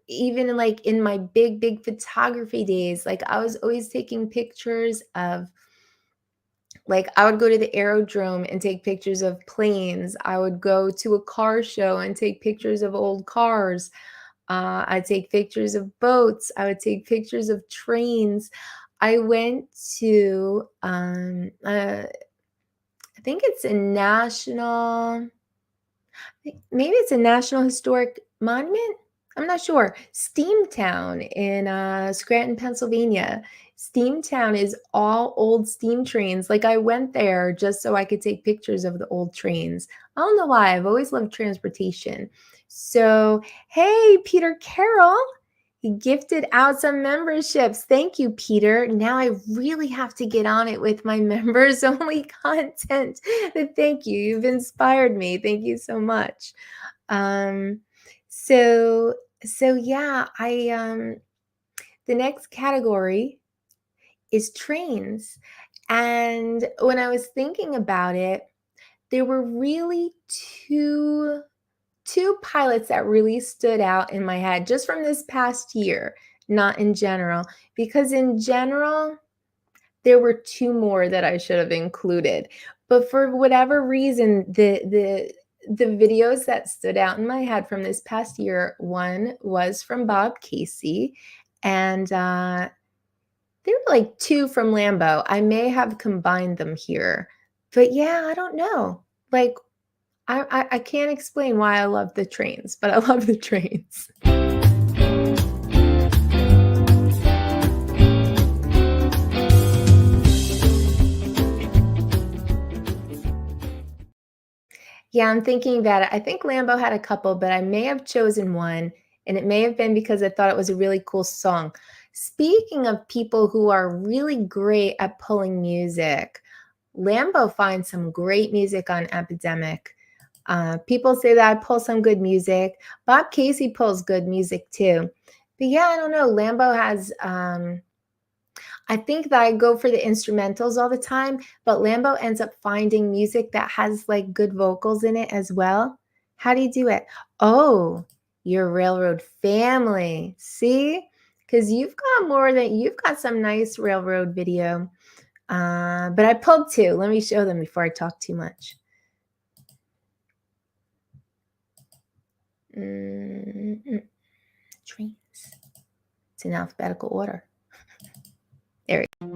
even like in my big photography days, like I was always taking pictures of, like I would go to the aerodrome and take pictures of planes. I would go to a car show and take pictures of old cars. I'd take pictures of boats. I would take pictures of trains. I went to I think it's a national, maybe it's a National Historic Monument. I'm not sure. Steamtown in Scranton, Pennsylvania. Steamtown is all old steam trains. Like I went there just so I could take pictures of the old trains. I don't know why. I've always loved transportation. So, hey, Peter Carroll. He gifted out some memberships. Thank you, Peter. Now I really have to get on it with my members only content. But thank you. You've inspired me. Thank you so much. So yeah, the next category is trains. And when I was thinking about it, there were really two pilots that really stood out in my head just from this past year, not in general, because in general, there were two more that I should have included. But for whatever reason, the videos that stood out in my head from this past year, one was from Bob Casey, and there were like two from Lambo. I may have combined them here, but yeah, I don't know. Like, I can't explain why I love the trains, but I love the trains. Yeah, I'm thinking about it. I think Lambo had a couple, but I may have chosen one, and it may have been because I thought it was a really cool song. Speaking of people who are really great at pulling music, Lambo finds some great music on Epidemic. People say that I pull some good music. Bob Casey pulls good music too. But yeah, I don't know. Lambo has, I think that I go for the instrumentals all the time, but Lambo ends up finding music that has like good vocals in it as well. How do you do it? Oh, your railroad family. See? Because you've got some nice railroad video. But I pulled two. Let me show them before I talk too much. Trains. It's in alphabetical order. There we go.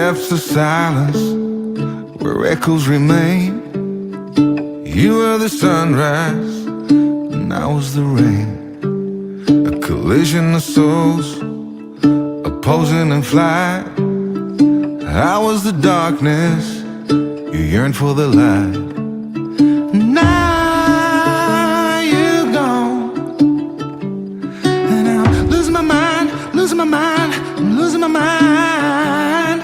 depths of silence where echoes remain. You were the sunrise, and I was the rain. A collision of souls, opposing in flight. I was the darkness, you yearned for the light. Now you're gone, and I'm losing my mind, losing my mind, I'm losing my mind.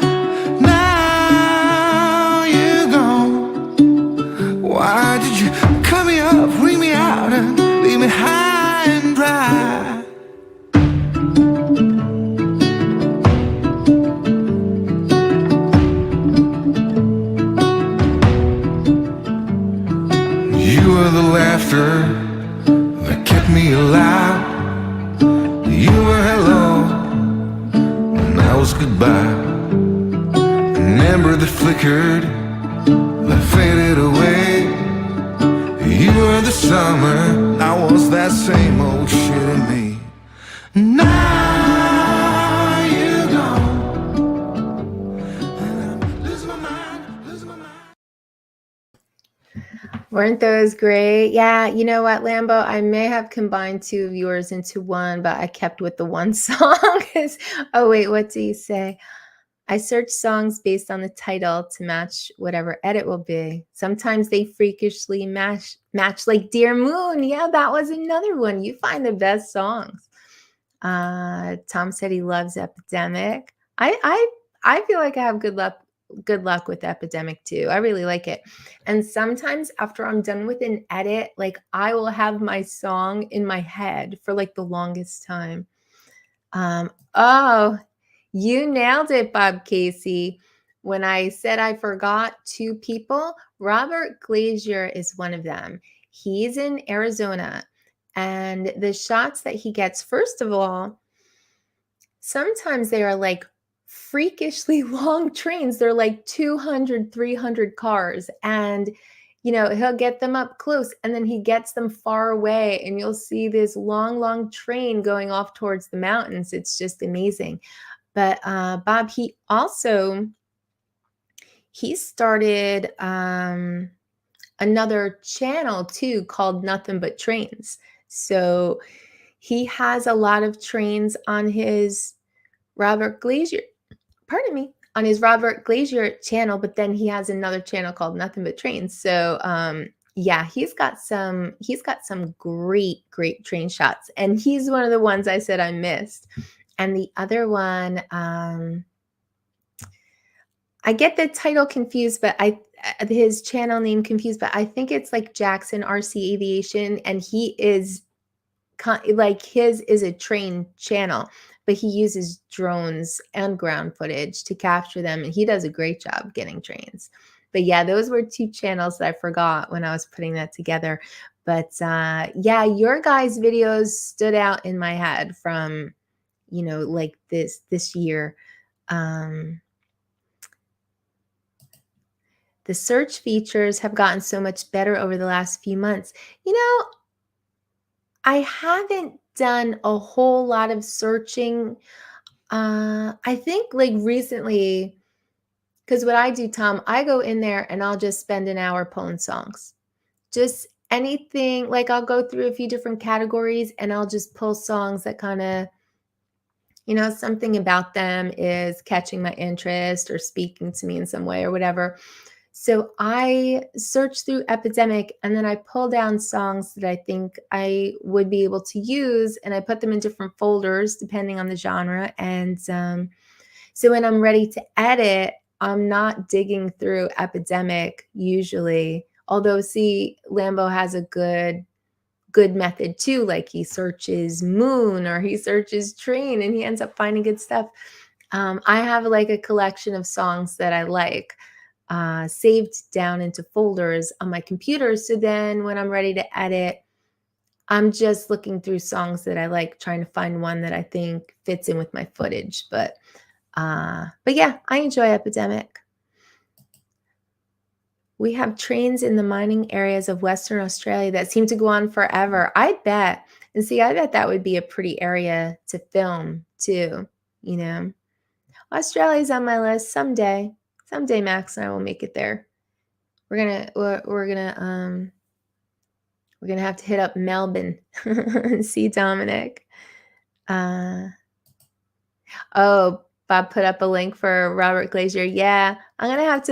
Now you're gone. Why did you cut me up, bring me out, and leave me high and dry? You were the laughter that kept me alive. You were hello, and I was goodbye. An ember that flickered, that faded away. You were the summer, I was that same old shit in me. Now you're gone, and I'm losing my mind, losing my mind. Weren't those great? Yeah, you know what, Lambo? I may have combined two of yours into one, but I kept with the one song. Oh, wait, what do you say? I search songs based on the title to match whatever edit will be. Sometimes they freakishly match like Dear Moon. Yeah, that was another one. You find the best songs. Tom said he loves Epidemic. I feel like I have good luck with Epidemic too. I really like it. And sometimes after I'm done with an edit, like I will have my song in my head for like the longest time. Oh, you nailed it, Bob Casey. When I said I forgot two people, Robert Glazier is one of them. He's in Arizona, and the shots that he gets, first of all, sometimes they are like freakishly long trains. They're like 200, 300 cars. And, you know, he'll get them up close and then he gets them far away and you'll see this long, long train going off towards the mountains. It's just amazing. But Bob, he started another channel too called Nothing But Trains. So he has a lot of trains on his Robert Glazier channel, but then he has another channel called Nothing But Trains. So yeah, he's got some great train shots, and he's one of the ones I said I missed. And the other one, I get the title confused, but his channel name confused, but I think it's like Jackson RC Aviation, and he is like his is a train channel, but he uses drones and ground footage to capture them, and he does a great job getting trains. But yeah, those were two channels that I forgot when I was putting that together. But yeah, your guys' videos stood out in my head from, you know, like this year. The search features have gotten so much better over the last few months. You know, I haven't done a whole lot of searching. I think like recently, because what I do, Tom, I go in there and I'll just spend an hour pulling songs. Just anything, like I'll go through a few different categories and I'll just pull songs that kind of, you know, something about them is catching my interest or speaking to me in some way or whatever. So I search through Epidemic and then I pull down songs that I think I would be able to use, and I put them in different folders depending on the genre. And so when I'm ready to edit, I'm not digging through Epidemic usually. Although, see, Lambo has a good method too. Like he searches Moon or he searches Train and he ends up finding good stuff. I have like a collection of songs that I like saved down into folders on my computer. So then when I'm ready to edit, I'm just looking through songs that I like, trying to find one that I think fits in with my footage. But yeah, I enjoy Epidemic. We have trains in the mining areas of Western Australia that seem to go on forever. I bet. And see, I bet that would be a pretty area to film too, you know. Australia's on my list someday. Someday Max and I will make it there. We're gonna have to hit up Melbourne and see Dominic. Oh, Bob put up a link for Robert Glazier. Yeah, I'm gonna have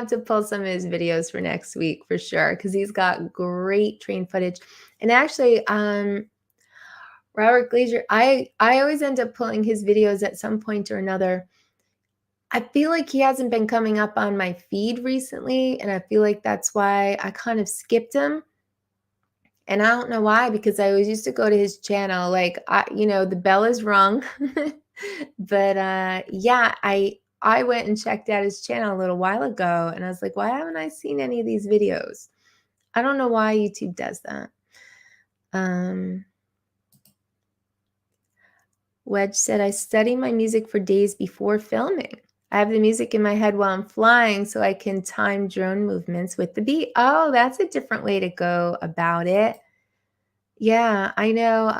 to pull some of his videos for next week for sure, because he's got great train footage. And actually, Robert Glazier, I always end up pulling his videos at some point or another. I feel like he hasn't been coming up on my feed recently, and I feel like that's why I kind of skipped him. And I don't know why, because I always used to go to his channel. Like, the bell is rung. But yeah, I went and checked out his channel a little while ago, and I was like, why haven't I seen any of these videos? I don't know why YouTube does that. Wedge said, I study my music for days before filming. I have the music in my head while I'm flying so I can time drone movements with the beat. Oh, that's a different way to go about it. Yeah, I know.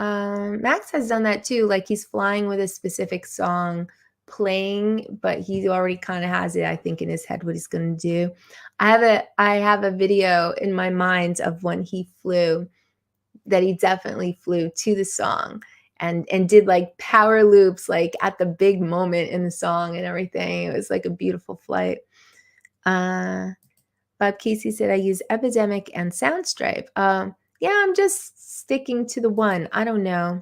Max has done that too. Like, he's flying with a specific song playing, but he already kind of has it, I think, in his head what he's going to do. I have a video in my mind of when he flew, that he definitely flew to the song and did like power loops, like at the big moment in the song and everything. It was like a beautiful flight. Bob Casey said, I use Epidemic and Soundstripe. Yeah, I'm just sticking to the one. I don't know.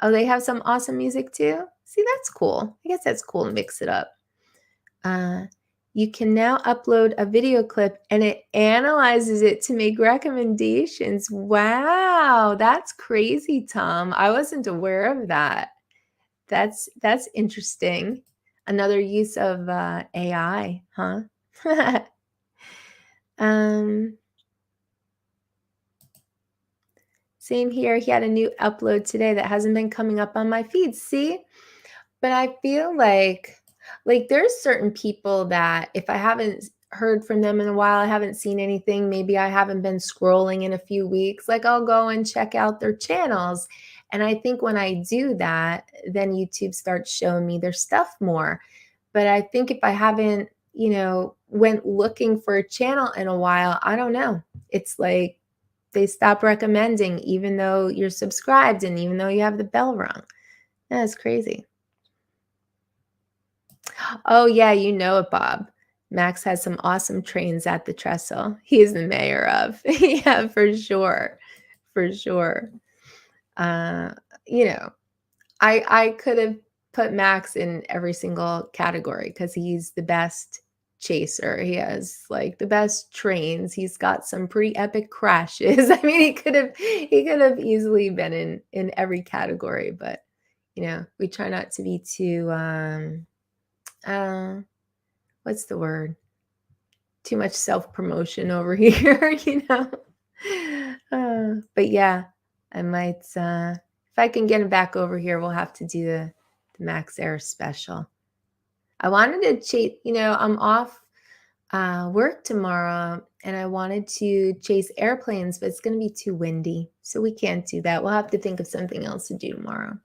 Oh, they have some awesome music too? See, that's cool. I guess that's cool to mix it up. You can now upload a video clip and it analyzes it to make recommendations. Wow, that's crazy, Tom. I wasn't aware of that. That's interesting. Another use of AI, huh? Same here. He had a new upload today that hasn't been coming up on my feed. See? But I feel like there's certain people that if I haven't heard from them in a while, I haven't seen anything, maybe I haven't been scrolling in a few weeks, like I'll go and check out their channels. And I think when I do that, then YouTube starts showing me their stuff more. But I think if I haven't, went looking for a channel in a while, I don't know. It's like they stop recommending, even though you're subscribed and even though you have the bell rung. That's crazy. Oh, yeah, you know it, Bob. Max has some awesome trains at the trestle. He is the mayor of. Yeah, for sure. For sure. I could have put Max in every single category because he's the best chaser. He has like the best trains. He's got some pretty epic crashes. I mean, he could have easily been in every category, but we try not to be too what's the word? Too much self-promotion over here, but yeah, I might if I can get him back over here, we'll have to do the Max Air special. I wanted to chase, I'm off work tomorrow and I wanted to chase airplanes, but it's going to be too windy. So we can't do that. We'll have to think of something else to do tomorrow.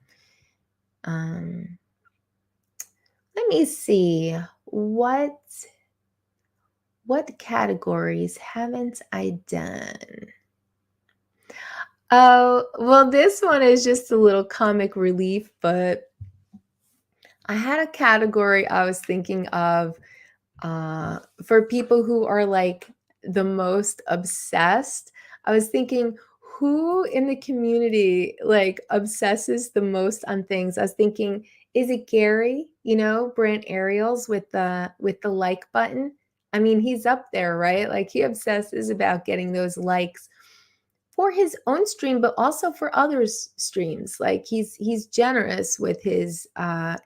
Let me see. What categories haven't I done? Oh, well, this one is just a little comic relief, but I had a category I was thinking of for people who are like the most obsessed. I was thinking, who in the community like obsesses the most on things? I was thinking, is it Gary, Brent Ariels with the like button? I mean, he's up there, right? Like he obsesses about getting those likes for his own stream, but also for others' streams. Like he's generous with his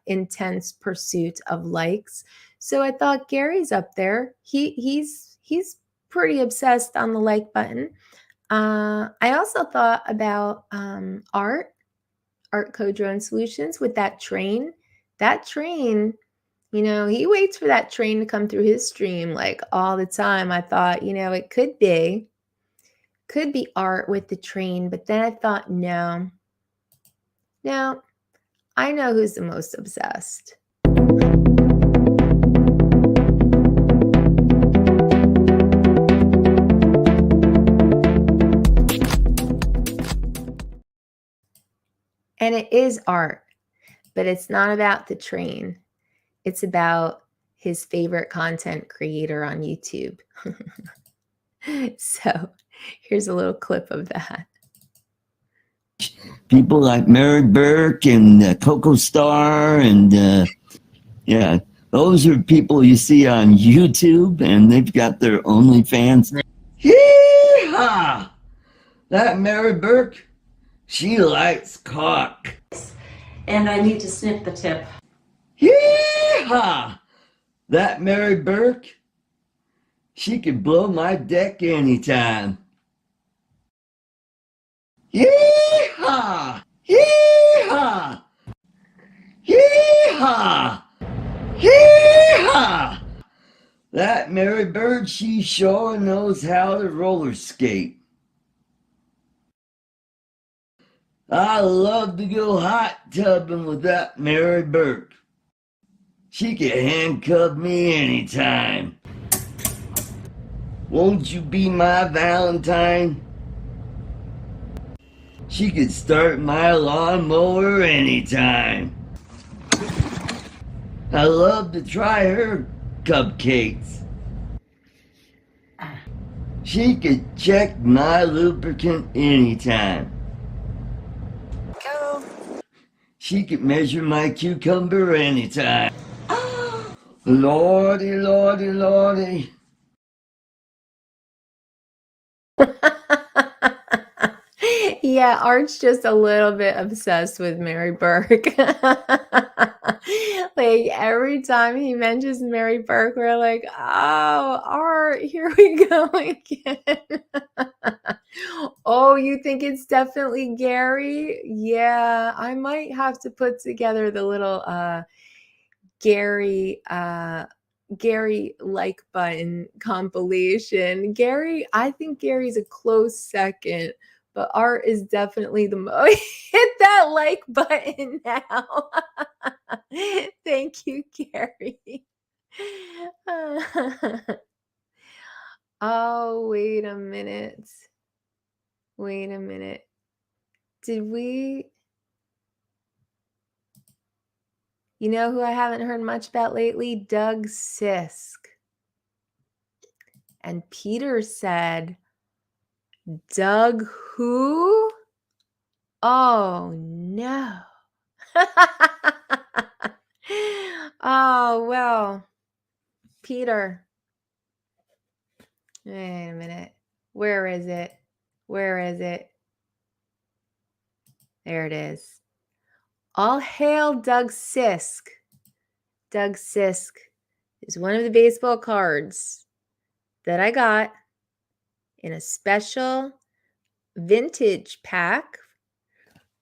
intense pursuit of likes. So I thought Gary's up there. He's pretty obsessed on the like button. I also thought about Art Co-Drone Solutions with that train. That train, he waits for that train to come through his stream like all the time. I thought, it could be Art with the train, but then I thought, no, I know who's the most obsessed. And it is art, but it's not about the train. It's about his favorite content creator on YouTube. So here's a little clip of that. People like Mary Burke and Coco Star and yeah, those are people you see on YouTube, and they've got their OnlyFans. Hee-haw! That Mary Burke, she likes cock. And I need to snip the tip. Hee-haw! That Mary Burke, she could blow my deck anytime. Yee-haw! Yee-haw! Yee-haw! Yee-haw! That Mary Bird, she sure knows how to roller skate. I love to go hot tubbing with that Mary Burke. She can handcuff me anytime. Won't you be my Valentine? She could start my lawnmower anytime. I love to try her cupcakes. She could check my lubricant anytime. Go. She could measure my cucumber anytime. Lordy, lordy, lordy. Yeah, Art's just a little bit obsessed with Mary Burke. Like every time he mentions Mary Burke, we're like, oh, Art, here we go again. Oh, you think it's definitely Gary? Yeah, I might have to put together the little Gary like button compilation. Gary, I think Gary's a close second, but Art is definitely the most. Hit that like button now. Thank you, Gary. Oh, wait a minute. Wait a minute. Did we? You know who I haven't heard much about lately? Doug Sisk. And Peter said, Doug who? Oh, no. Oh, well, Peter. Wait a minute. Where is it? Where is it? There it is. All hail Doug Sisk. Doug Sisk is one of the baseball cards that I got in a special vintage pack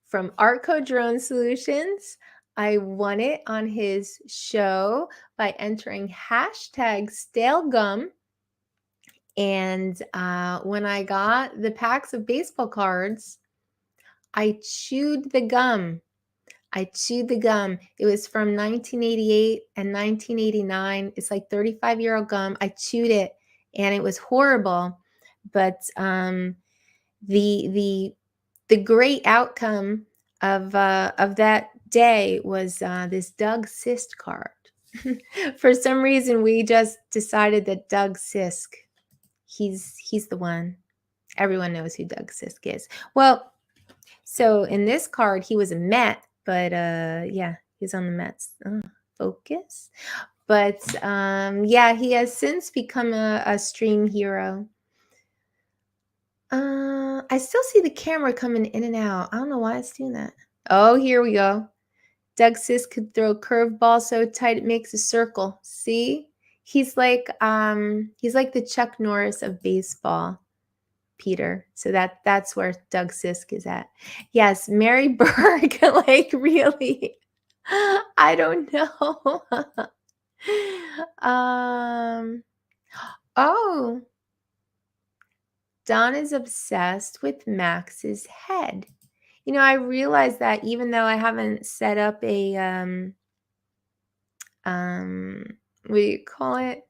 from Artco Drone Solutions. I won it on his show by entering hashtag stale gum. And when I got the packs of baseball cards, I chewed the gum. I chewed the gum. It was from 1988 and 1989. It's like 35-year-old gum. I chewed it and it was horrible. But the great outcome of that day was this Doug Sisk card. For some reason, we just decided that Doug Sisk, he's the one. Everyone knows who Doug Sisk is. Well, so in this card, he was a Met, but yeah, he's on the Mets. Focus. But yeah, he has since become a stream hero. I still see the camera coming in and out. I don't know why it's doing that. Oh, here we go. Doug Sisk could throw a curveball so tight it makes a circle. See? He's like the Chuck Norris of baseball, Peter. So that's where Doug Sisk is at. Yes, Mary Burke, like really. I don't know. Oh. Don is obsessed with Max's head. You know, I realized that even though I haven't set up a what do you call it?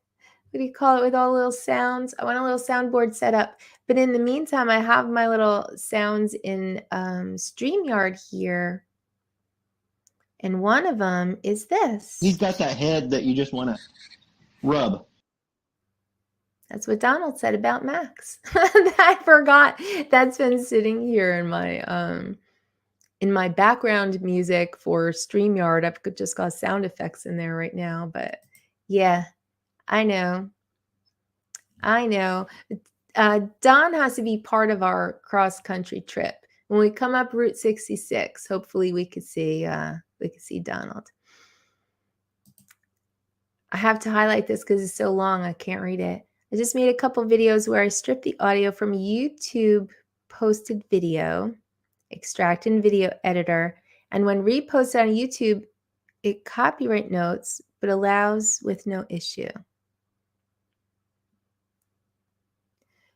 What do you call it with all the little sounds? I want a little soundboard set up. But in the meantime, I have my little sounds in StreamYard here. And one of them is this. He's got that head that you just want to rub. That's what Donald said about Max. I forgot. That's been sitting here in my background music for StreamYard. I've just got sound effects in there right now, but yeah, I know. Don has to be part of our cross-country trip. When we come up Route 66, hopefully we could see Donald. I have to highlight this because it's so long I can't read it. I just made a couple videos where I stripped the audio from a YouTube posted video, extract in video editor, and when reposted on YouTube, it copyright notes, but allows with no issue.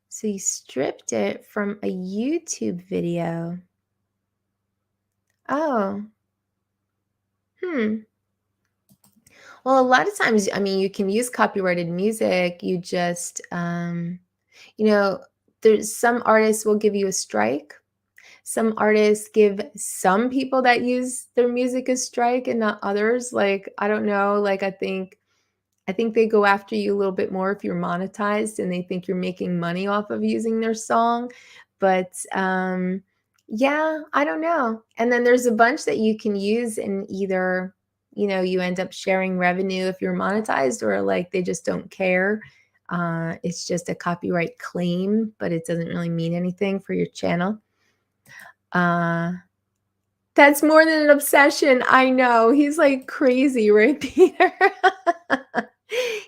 So you stripped it from a YouTube video. Oh. Well, a lot of times, I mean, you can use copyrighted music. You just, there's some artists will give you a strike. Some artists give some people that use their music a strike and not others. Like, I don't know, like I think they go after you a little bit more if you're monetized and they think you're making money off of using their song. But yeah, I don't know. And then there's a bunch that you can use and either, you end up sharing revenue if you're monetized, or like they just don't care. It's just a copyright claim, but it doesn't really mean anything for your channel. That's more than an obsession. I know. He's like crazy, right, Peter?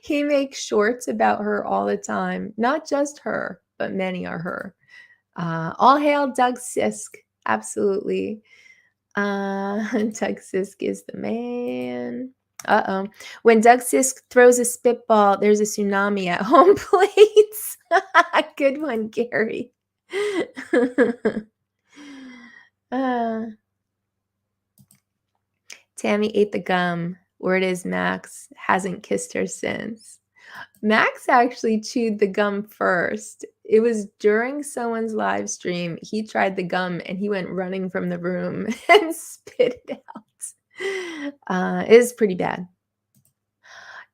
He makes shorts about her all the time. Not just her, but many are her. All hail Doug Sisk. Absolutely. Doug Sisk is the man. When Doug Sisk throws a spitball, there's a tsunami at home plates. Good one, Gary. Tammie ate the gum. Word is Max hasn't kissed her since. Max actually chewed the gum first. It was during someone's live stream. He tried the gum and he went running from the room and spit it out. It is pretty bad.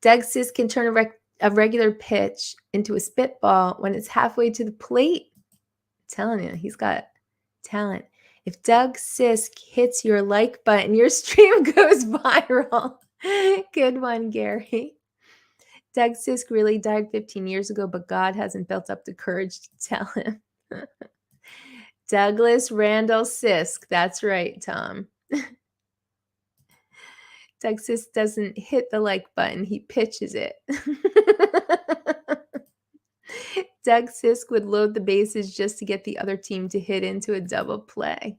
Doug Sisk can turn a regular pitch into a spitball when it's halfway to the plate. I'm telling you, he's got talent. If Doug Sisk hits your like button, your stream goes viral. Good one, Gary. Doug Sisk really died 15 years ago, but God hasn't built up the courage to tell him. Douglas Randall Sisk. That's right, Tom. Doug Sisk doesn't hit the like button. He pitches it. Doug Sisk would load the bases just to get the other team to hit into a double play.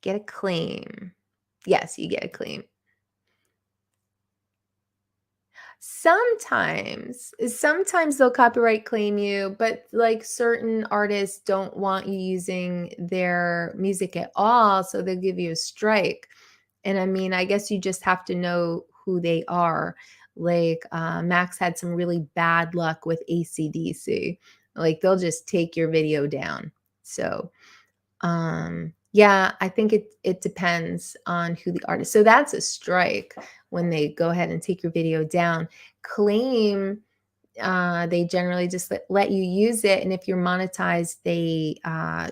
Get a claim. Yes, you get a claim. Sometimes they'll copyright claim you, but like certain artists don't want you using their music at all, so they'll give you a strike. And I mean, I guess you just have to know who they are. Like Max had some really bad luck with AC/DC. Like they'll just take your video down. So yeah, I think it depends on who the artist. So that's a strike when they go ahead and take your video down. Claim, they generally just let you use it, and if you're monetized, they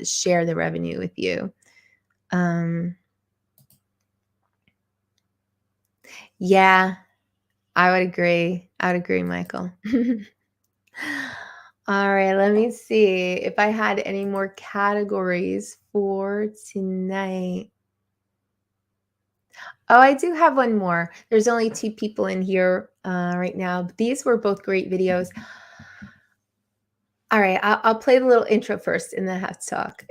share the revenue with you. Yeah, I would agree. I would agree, Michael. All right, let me see if I had any more categories for tonight. Oh, I do have one more. There's only 2 people in here right now. These were both great videos. All right, I'll play the little intro first and then have to talk.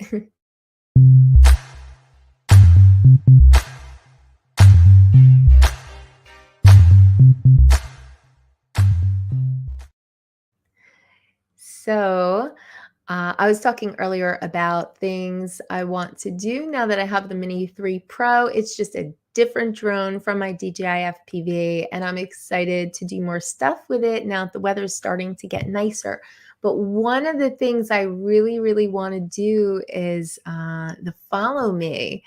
So I was talking earlier about things I want to do now that I have the Mini 3 Pro. It's just a different drone from my DJI FPV, and I'm excited to do more stuff with it now that the weather is starting to get nicer. But one of the things I really, really want to do is the Follow Me.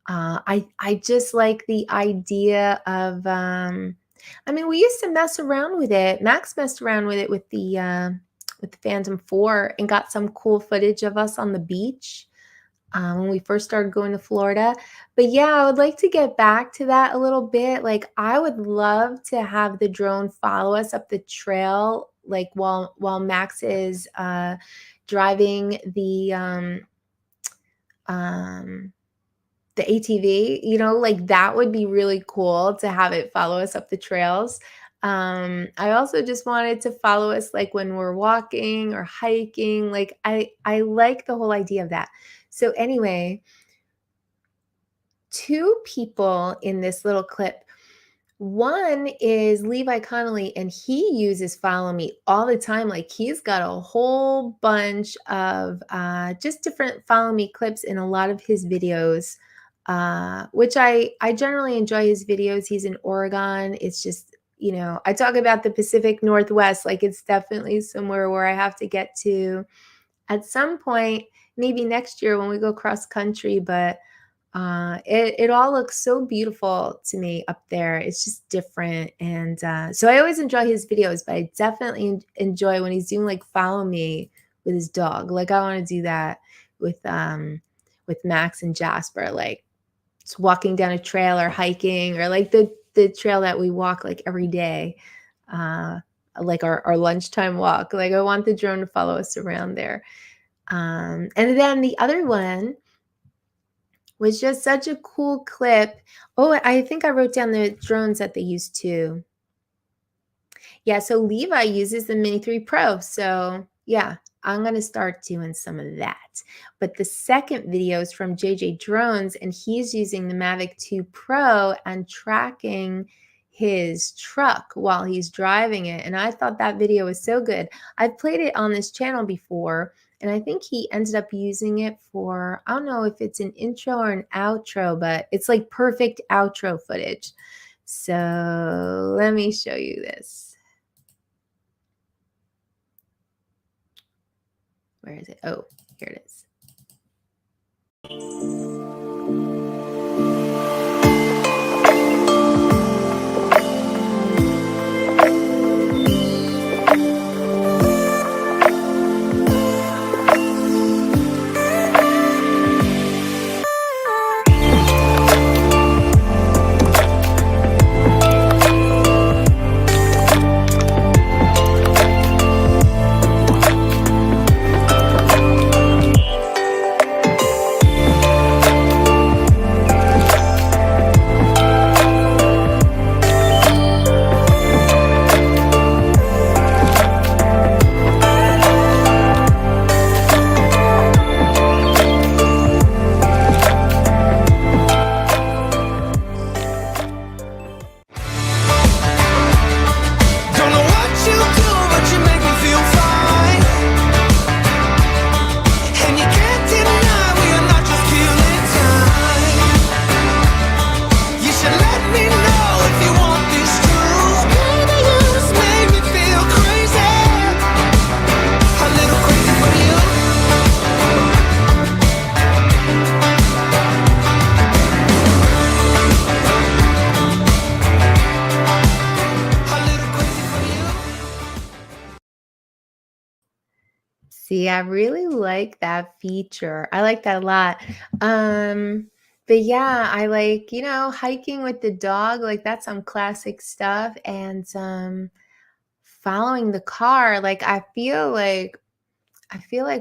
I just like the idea of I mean, we used to mess around with it. Max messed around with it with the Phantom 4 and got some cool footage of us on the beach when we first started going to Florida. But yeah, I would like to get back to that a little bit. Like, I would love to have the drone follow us up the trail, like while Max is driving the ATV, you know, like that would be really cool to have it follow us up the trails. I also just wanted to follow us like when we're walking or hiking. Like I like the whole idea of that. So anyway, two people in this little clip. One is Levi Connolly, and he uses Follow Me all the time. Like he's got a whole bunch of just different Follow Me clips in a lot of his videos, which I generally enjoy his videos. He's in Oregon. It's just, you know, I talk about the Pacific Northwest. Like it's definitely somewhere where I have to get to at some point, maybe next year when we go cross country, but it all looks so beautiful to me up there. It's just different, and so I always enjoy his videos. But I definitely enjoy when he's doing like Follow Me with his dog. Like I want to do that with Max and Jasper, like just walking down a trail or hiking, or like the trail that we walk like every day, like our lunchtime walk. Like I want the drone to follow us around there. And then the other one was just such a cool clip. Oh, I think I wrote down the drones that they use too. Yeah, so Levi uses the Mini 3 Pro. So yeah, I'm going to start doing some of that. But the second video is from JJ Drones, and he's using the Mavic 2 Pro and tracking his truck while he's driving it. And I thought that video was so good. I've played it on this channel before, and I think he ended up using it for, I don't know if it's an intro or an outro, but it's like perfect outro footage. So let me show you this. Where is it? Oh, here it is. See, I really like that feature. I like that a lot. But yeah, I like, you know, hiking with the dog, like that's some classic stuff. And following the car, like I feel like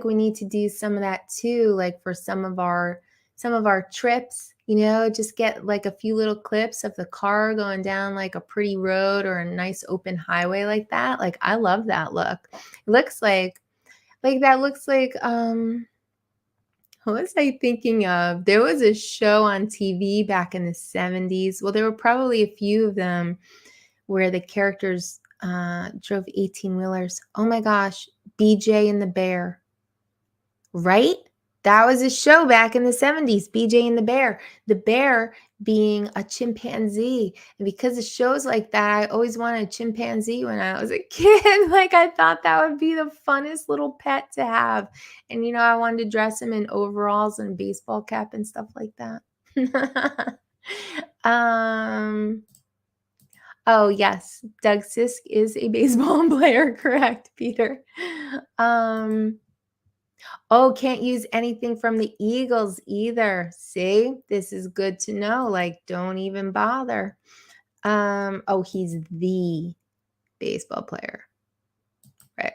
we need to do some of that too, like for some of our trips, you know, just get like a few little clips of the car going down like a pretty road or a nice open highway like that. Like I love that look. It looks like that looks like what was I thinking of? There was a show on TV back in the 70s. Well, there were probably a few of them where the characters drove 18-wheelers. Oh my gosh, BJ and the Bear. Right? That was a show back in the 70s, BJ and the Bear. The bear being a chimpanzee. And because of shows like that, I always wanted a chimpanzee when I was a kid. Like I thought that would be the funnest little pet to have. And you know, I wanted to dress him in overalls and a baseball cap and stuff like that. Oh, yes, Doug Sisk is a baseball player, correct, Peter. Oh, can't use anything from the Eagles either. See, this is good to know. Like, don't even bother. Oh, he's the baseball player. Right.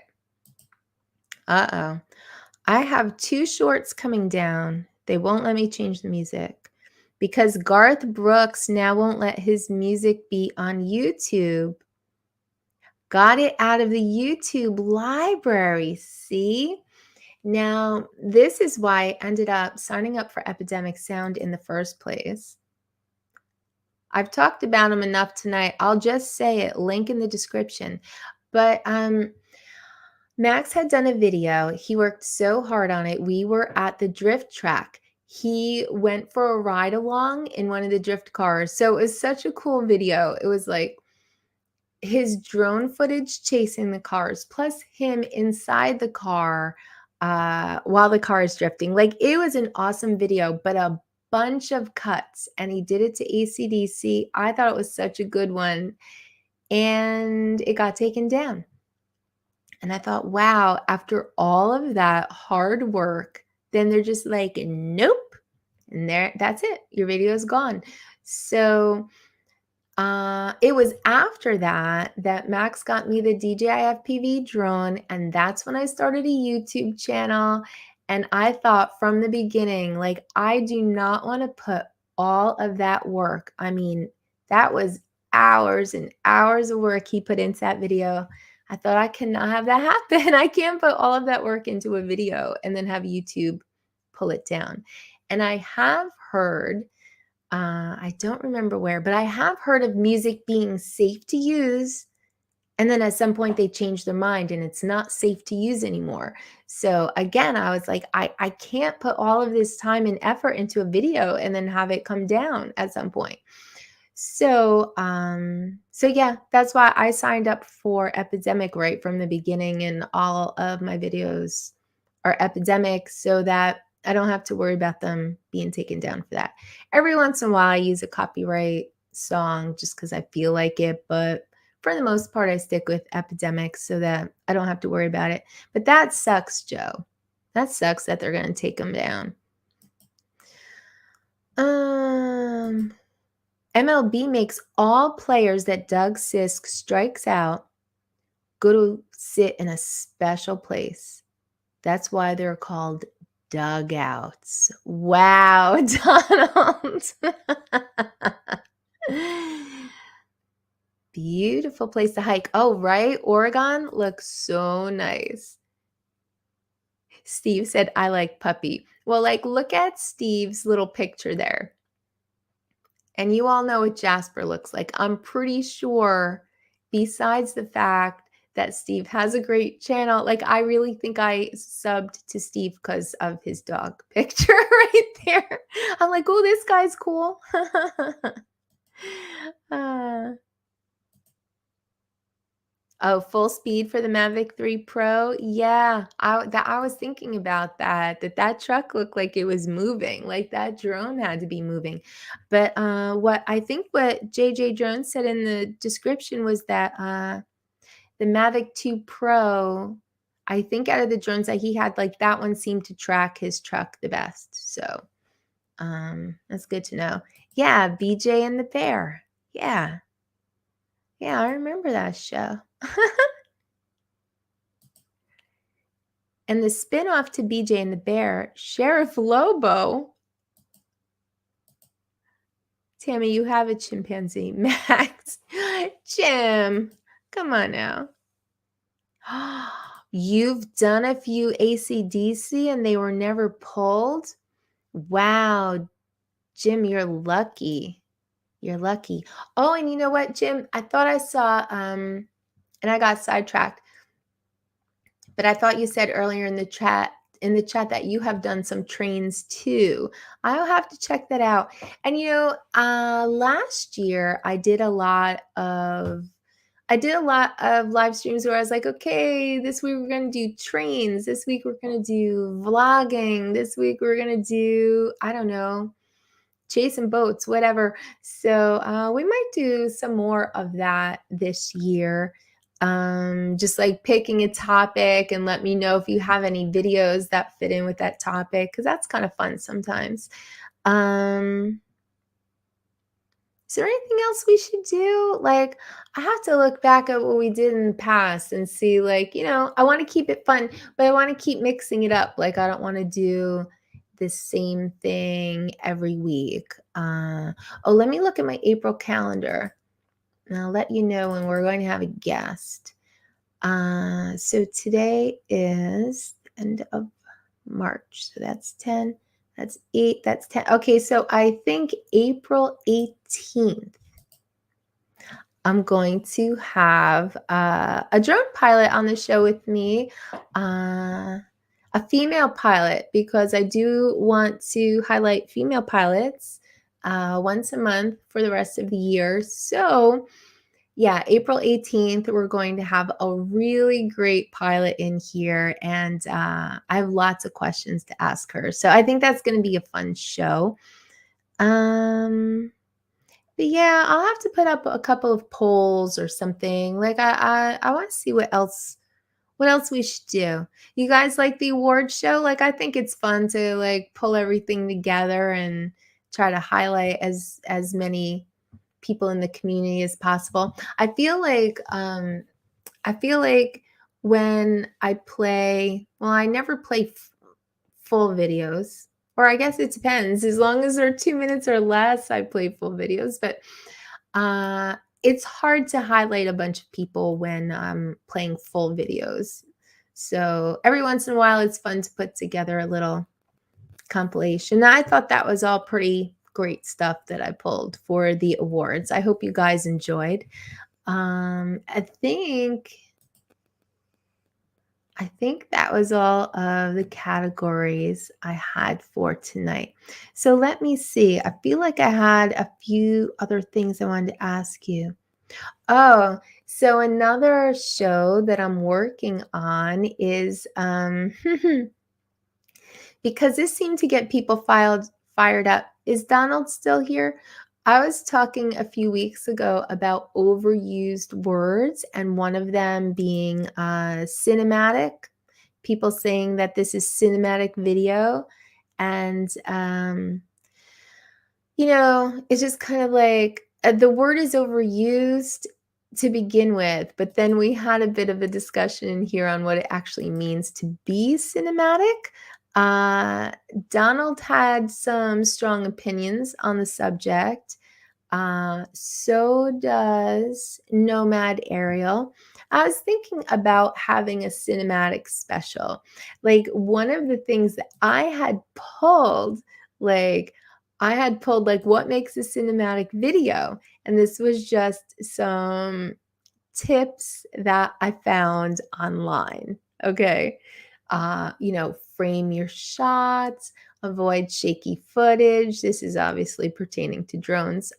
Uh-oh. I have 2 shorts coming down. They won't let me change the music because Garth Brooks now won't let his music be on YouTube. Got it out of the YouTube library. See? Now, this is why I ended up signing up for Epidemic Sound in the first place. I've talked about them enough tonight. I'll just say it, link in the description. But Max had done a video. He worked so hard on it. We were at the drift track. He went for a ride along in one of the drift cars. So it was such a cool video. It was like his drone footage chasing the cars, plus him inside the car while the car is drifting. Like, it was an awesome video, but a bunch of cuts, and he did it to AC/DC. I thought it was such a good one, and it got taken down. And I thought, wow, after all of that hard work, then they're just like, nope. And that's it. Your video is gone. So it was after that Max got me the DJI FPV drone, and that's when I started a YouTube channel. And I thought from the beginning, like, I do not want to put all of that work. I mean, that was hours and hours of work he put into that video. I thought, I cannot have that happen. I can't put all of that work into a video and then have YouTube pull it down. And I have heard, I don't remember where, but I have heard of music being safe to use. And then at some point they changed their mind and it's not safe to use anymore. So again, I was like, I can't put all of this time and effort into a video and then have it come down at some point. So, so yeah, that's why I signed up for Epidemic right from the beginning, and all of my videos are Epidemic so that I don't have to worry about them being taken down for that. Every once in a while, I use a copyright song just because I feel like it, but for the most part, I stick with Epidemic so that I don't have to worry about it. But that sucks, Joe. That sucks that they're going to take them down. MLB makes all players that Doug Sisk strikes out go to sit in a special place. That's why they're called dugouts. Wow, Donald. Beautiful place to hike. Oh, right? Oregon looks so nice. Steve said, I like puppy. Well, like, look at Steve's little picture there. And you all know what Jasper looks like. I'm pretty sure, besides the fact that Steve has a great channel, like, I really think I subbed to Steve because of his dog picture right there. I'm like, oh, this guy's cool. Oh, full speed for the Mavic 3 Pro? Yeah, I was thinking about that truck looked like it was moving, like that drone had to be moving. But what JJ Jones said in the description was that the Mavic 2 Pro, I think out of the drones that he had, like, that one seemed to track his truck the best. So that's good to know. Yeah, BJ and the Bear. Yeah. Yeah, I remember that show. And the spin-off to BJ and the Bear, Sheriff Lobo. Tammie, you have a chimpanzee. Max. Jim, come on now. You've done a few AC/DC and they were never pulled? Wow, Jim, you're lucky. You're lucky. Oh, and you know what, Jim? I thought I saw, and I got sidetracked, but I thought you said earlier in the chat that you have done some trains too. I'll have to check that out. And you know, last year I did a lot of live streams where I was like, okay, this week we're going to do trains. This week we're going to do vlogging. This week we're going to do, I don't know, chasing boats, whatever. So we might do some more of that this year. Just like picking a topic, and let me know if you have any videos that fit in with that topic, because that's kind of fun sometimes. Is there anything else we should do? Like, I have to look back at what we did in the past and see, like, I want to keep it fun, but I want to keep mixing it up. Like, I don't want to do the same thing every week. Oh, let me look at my April calendar, and I'll let you know when we're going to have a guest. So today is the end of March. So that's 10. That's 8. That's 10. Okay, so I think April 18th, I'm going to have a drone pilot on the show with me, a female pilot, because I do want to highlight female pilots once a month for the rest of the year. So yeah, April 18th, we're going to have a really great pilot in here, and I have lots of questions to ask her. So I think that's going to be a fun show. But yeah, I'll have to put up a couple of polls or something. Like I want to see what else we should do. You guys like the award show? Like, I think it's fun to like pull everything together and try to highlight as many people in the community as possible. I feel like when I play, well, I never play full videos, or I guess it depends. As long as they're 2 minutes or less, I play full videos. But it's hard to highlight a bunch of people when I'm playing full videos. So every once in a while, it's fun to put together a little compilation. I thought that was all pretty great stuff that I pulled for the awards. I hope you guys enjoyed. I think that was all of the categories I had for tonight. So let me see. I feel like I had a few other things I wanted to ask you. Oh, so another show that I'm working on is because this seemed to get people fired up. Is Donald still here? I was talking a few weeks ago about overused words, and one of them being cinematic. People saying that this is cinematic video. And, it's just kind of like the word is overused to begin with, but then we had a bit of a discussion in here on what it actually means to be cinematic. Donald had some strong opinions on the subject. So does Nomad Ariel. I was thinking about having a cinematic special. Like, one of the things that I had pulled, what makes a cinematic video? And this was just some tips that I found online. Okay. Frame your shots, avoid shaky footage. This is obviously pertaining to drones.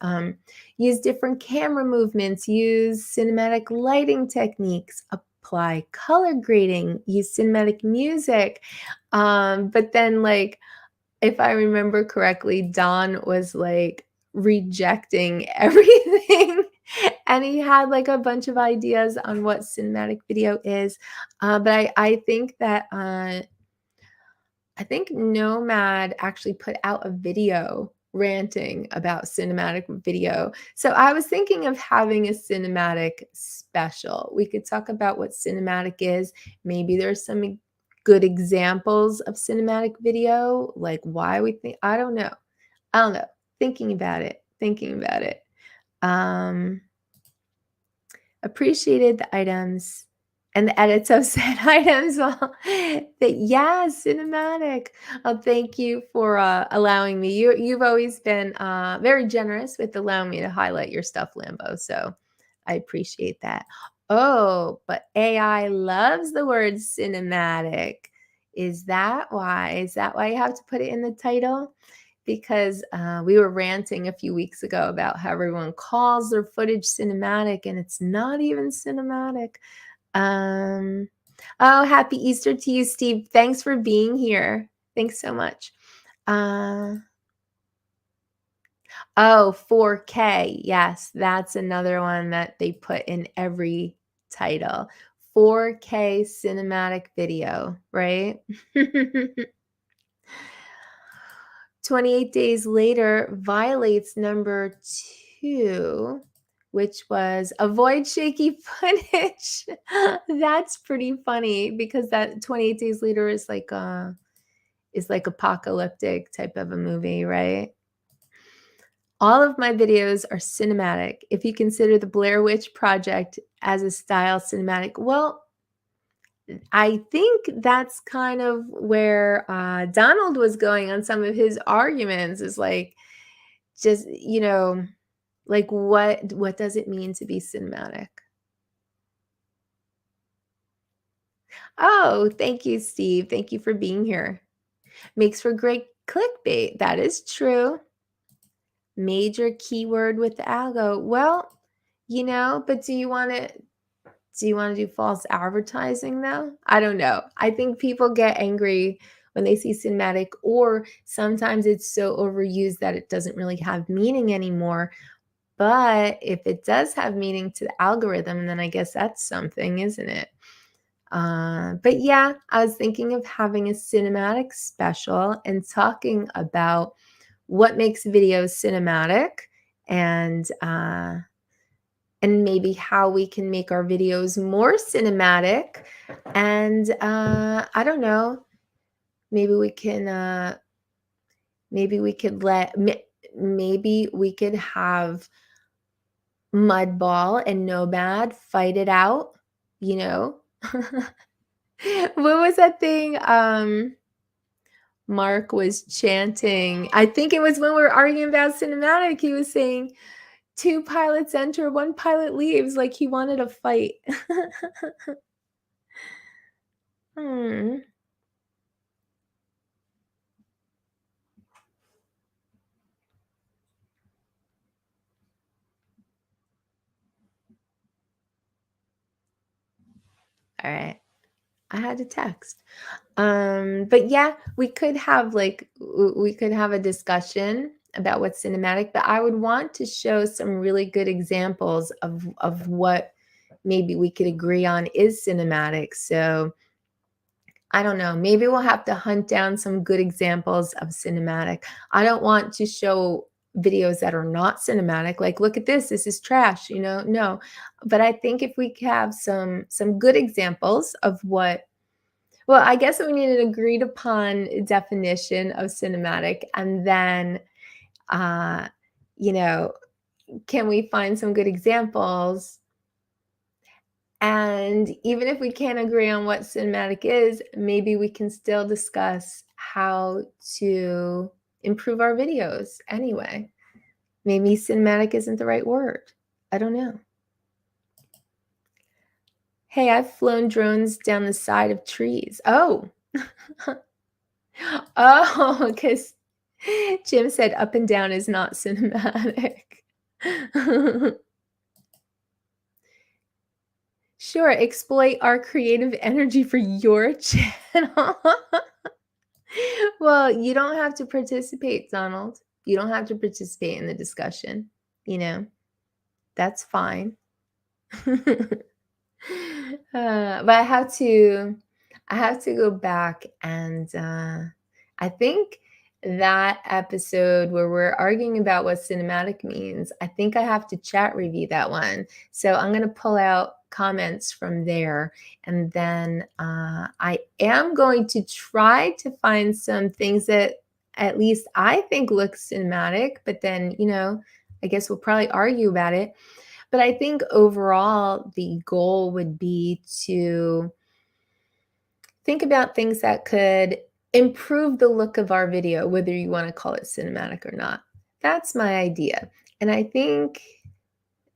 Use different camera movements, use cinematic lighting techniques, apply color grading, use cinematic music. But then, if I remember correctly, Don was rejecting everything. And he had a bunch of ideas on what cinematic video is. But I think that I think Nomad actually put out a video ranting about cinematic video. So I was thinking of having a cinematic special. We could talk about what cinematic is. Maybe there's some good examples of cinematic video, like why we think, I don't know. Thinking about it. Appreciated the items and the edits of said items. Yeah, cinematic. Thank you for allowing me. You've always been very generous with allowing me to highlight your stuff, Lambo. So I appreciate that. Oh, but AI loves the word cinematic. Is that why? Is that why you have to put it in the title? Because we were ranting a few weeks ago about how everyone calls their footage cinematic, and it's not even cinematic. Oh, happy Easter to you, Steve. Thanks for being here. Thanks so much. Oh, 4K. Yes, that's another one that they put in every title. 4K cinematic video, right? 28 days later violates number 2, which was avoid shaky footage. That's pretty funny because that 28 days later is like apocalyptic type of a movie, right? All of my videos are cinematic. If you consider the Blair Witch Project as a style cinematic, well, I think that's kind of where Donald was going on some of his arguments, is like, just, like what does it mean to be cinematic? Oh, thank you, Steve. Thank you for being here. Makes for great clickbait. That is true. Major keyword with the algo. Well, but do you want to do false advertising though? I don't know. I think people get angry when they see cinematic, or sometimes it's so overused that it doesn't really have meaning anymore. But if it does have meaning to the algorithm, then I guess that's something, isn't it? But yeah, I was thinking of having a cinematic special and talking about what makes videos cinematic, and maybe how we can make our videos more cinematic. And I don't know, maybe we can maybe we could have Mudball and Nomad fight it out, What was that thing Mark was chanting? I think it was when we were arguing about cinematic. He was saying 2 pilots enter, 1 pilot leaves, like he wanted a fight. Hmm. All right. I had to text. But yeah, we could have a discussion about what's cinematic, but I would want to show some really good examples of what maybe we could agree on is cinematic. So I don't know, maybe we'll have to hunt down some good examples of cinematic. I don't want to show videos that are not cinematic, like, look at this is trash, no. But I think if we have some good examples of what, well, I guess we need an agreed upon definition of cinematic, and then can we find some good examples? And even if we can't agree on what cinematic is, maybe we can still discuss how to improve our videos anyway. Maybe cinematic isn't the right word. I don't know. Hey, I've flown drones down the side of trees. Oh. Oh, because Jim said up and down is not cinematic. Sure, exploit our creative energy for your channel. Well, you don't have to participate, Donald. You don't have to participate in the discussion. That's fine. But I have to go back, and I think that episode where we're arguing about what cinematic means, I think I have to chat review that one. So I'm going to pull out comments from there, and then I am going to try to find some things that at least I think look cinematic, but then I guess we'll probably argue about it. But I think overall the goal would be to think about things that could improve the look of our video, whether you want to call it cinematic or not. That's my idea. And I think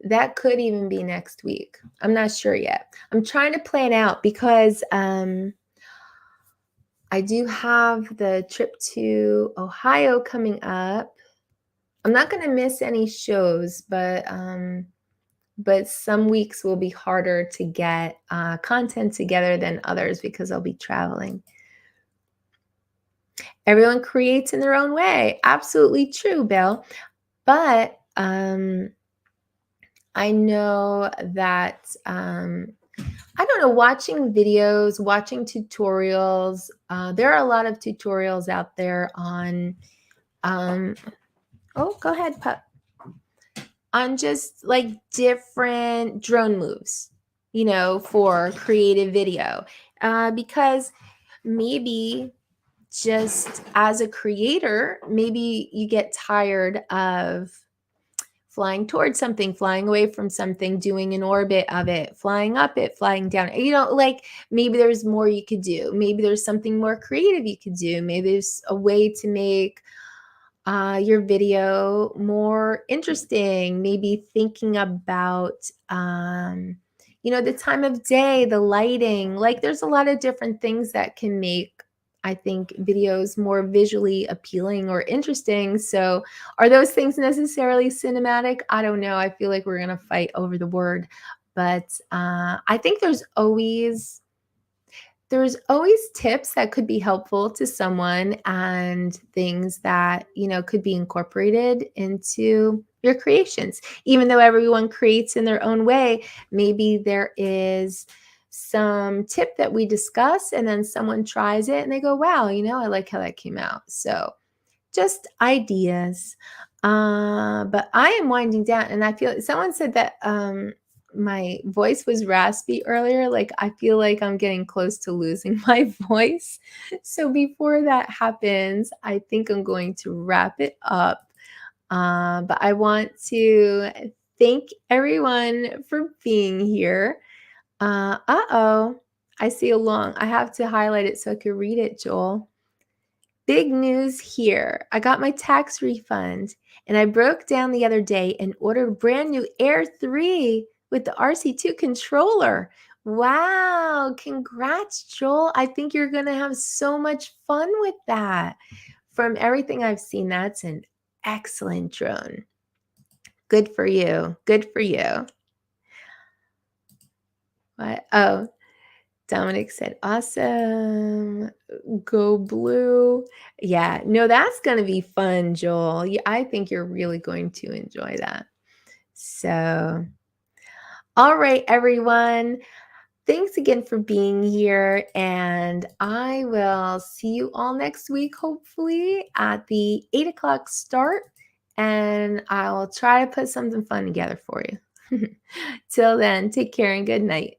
that could even be next week. I'm not sure yet. I'm trying to plan out because I do have the trip to Ohio coming up. I'm not going to miss any shows, but some weeks will be harder to get content together than others because I'll be traveling. Everyone creates in their own way. Absolutely true, Bill. But I know that I don't know, watching videos, watching tutorials. There are a lot of tutorials out there on. Oh, go ahead, pup. On just like different drone moves, for creative video, because maybe just as a creator, maybe you get tired of flying towards something, flying away from something, doing an orbit of it, flying up it, flying down. Like maybe there's more you could do. Maybe there's something more creative you could do. Maybe there's a way to make your video more interesting. Maybe thinking about, the time of day, the lighting. Like there's a lot of different things that can make, I think, videos more visually appealing or interesting. So are those things necessarily cinematic? I don't know. I feel like we're going to fight over the word, but I think there's always tips that could be helpful to someone and things that, could be incorporated into your creations. Even though everyone creates in their own way, maybe there is some tip that we discuss and then someone tries it and they go, wow, I like how that came out. So just ideas. But I am winding down, and I feel someone said that my voice was raspy earlier. Like I feel like I'm getting close to losing my voice. So before that happens, I think I'm going to wrap it up. But I want to thank everyone for being here. I see a long. I have to highlight it so I could read it, Joel. Big news here. I got my tax refund, and I broke down the other day and ordered a brand new Air 3 with the RC2 controller. Wow, congrats, Joel. I think you're going to have so much fun with that. From everything I've seen, that's an excellent drone. Good for you. Good for you. What? Oh, Dominic said, awesome. Go blue. Yeah, no, that's going to be fun, Joel. I think you're really going to enjoy that. So, all right, everyone. Thanks again for being here. And I will see you all next week, hopefully, at the 8 o'clock start. And I'll try to put something fun together for you. Till then, take care and good night.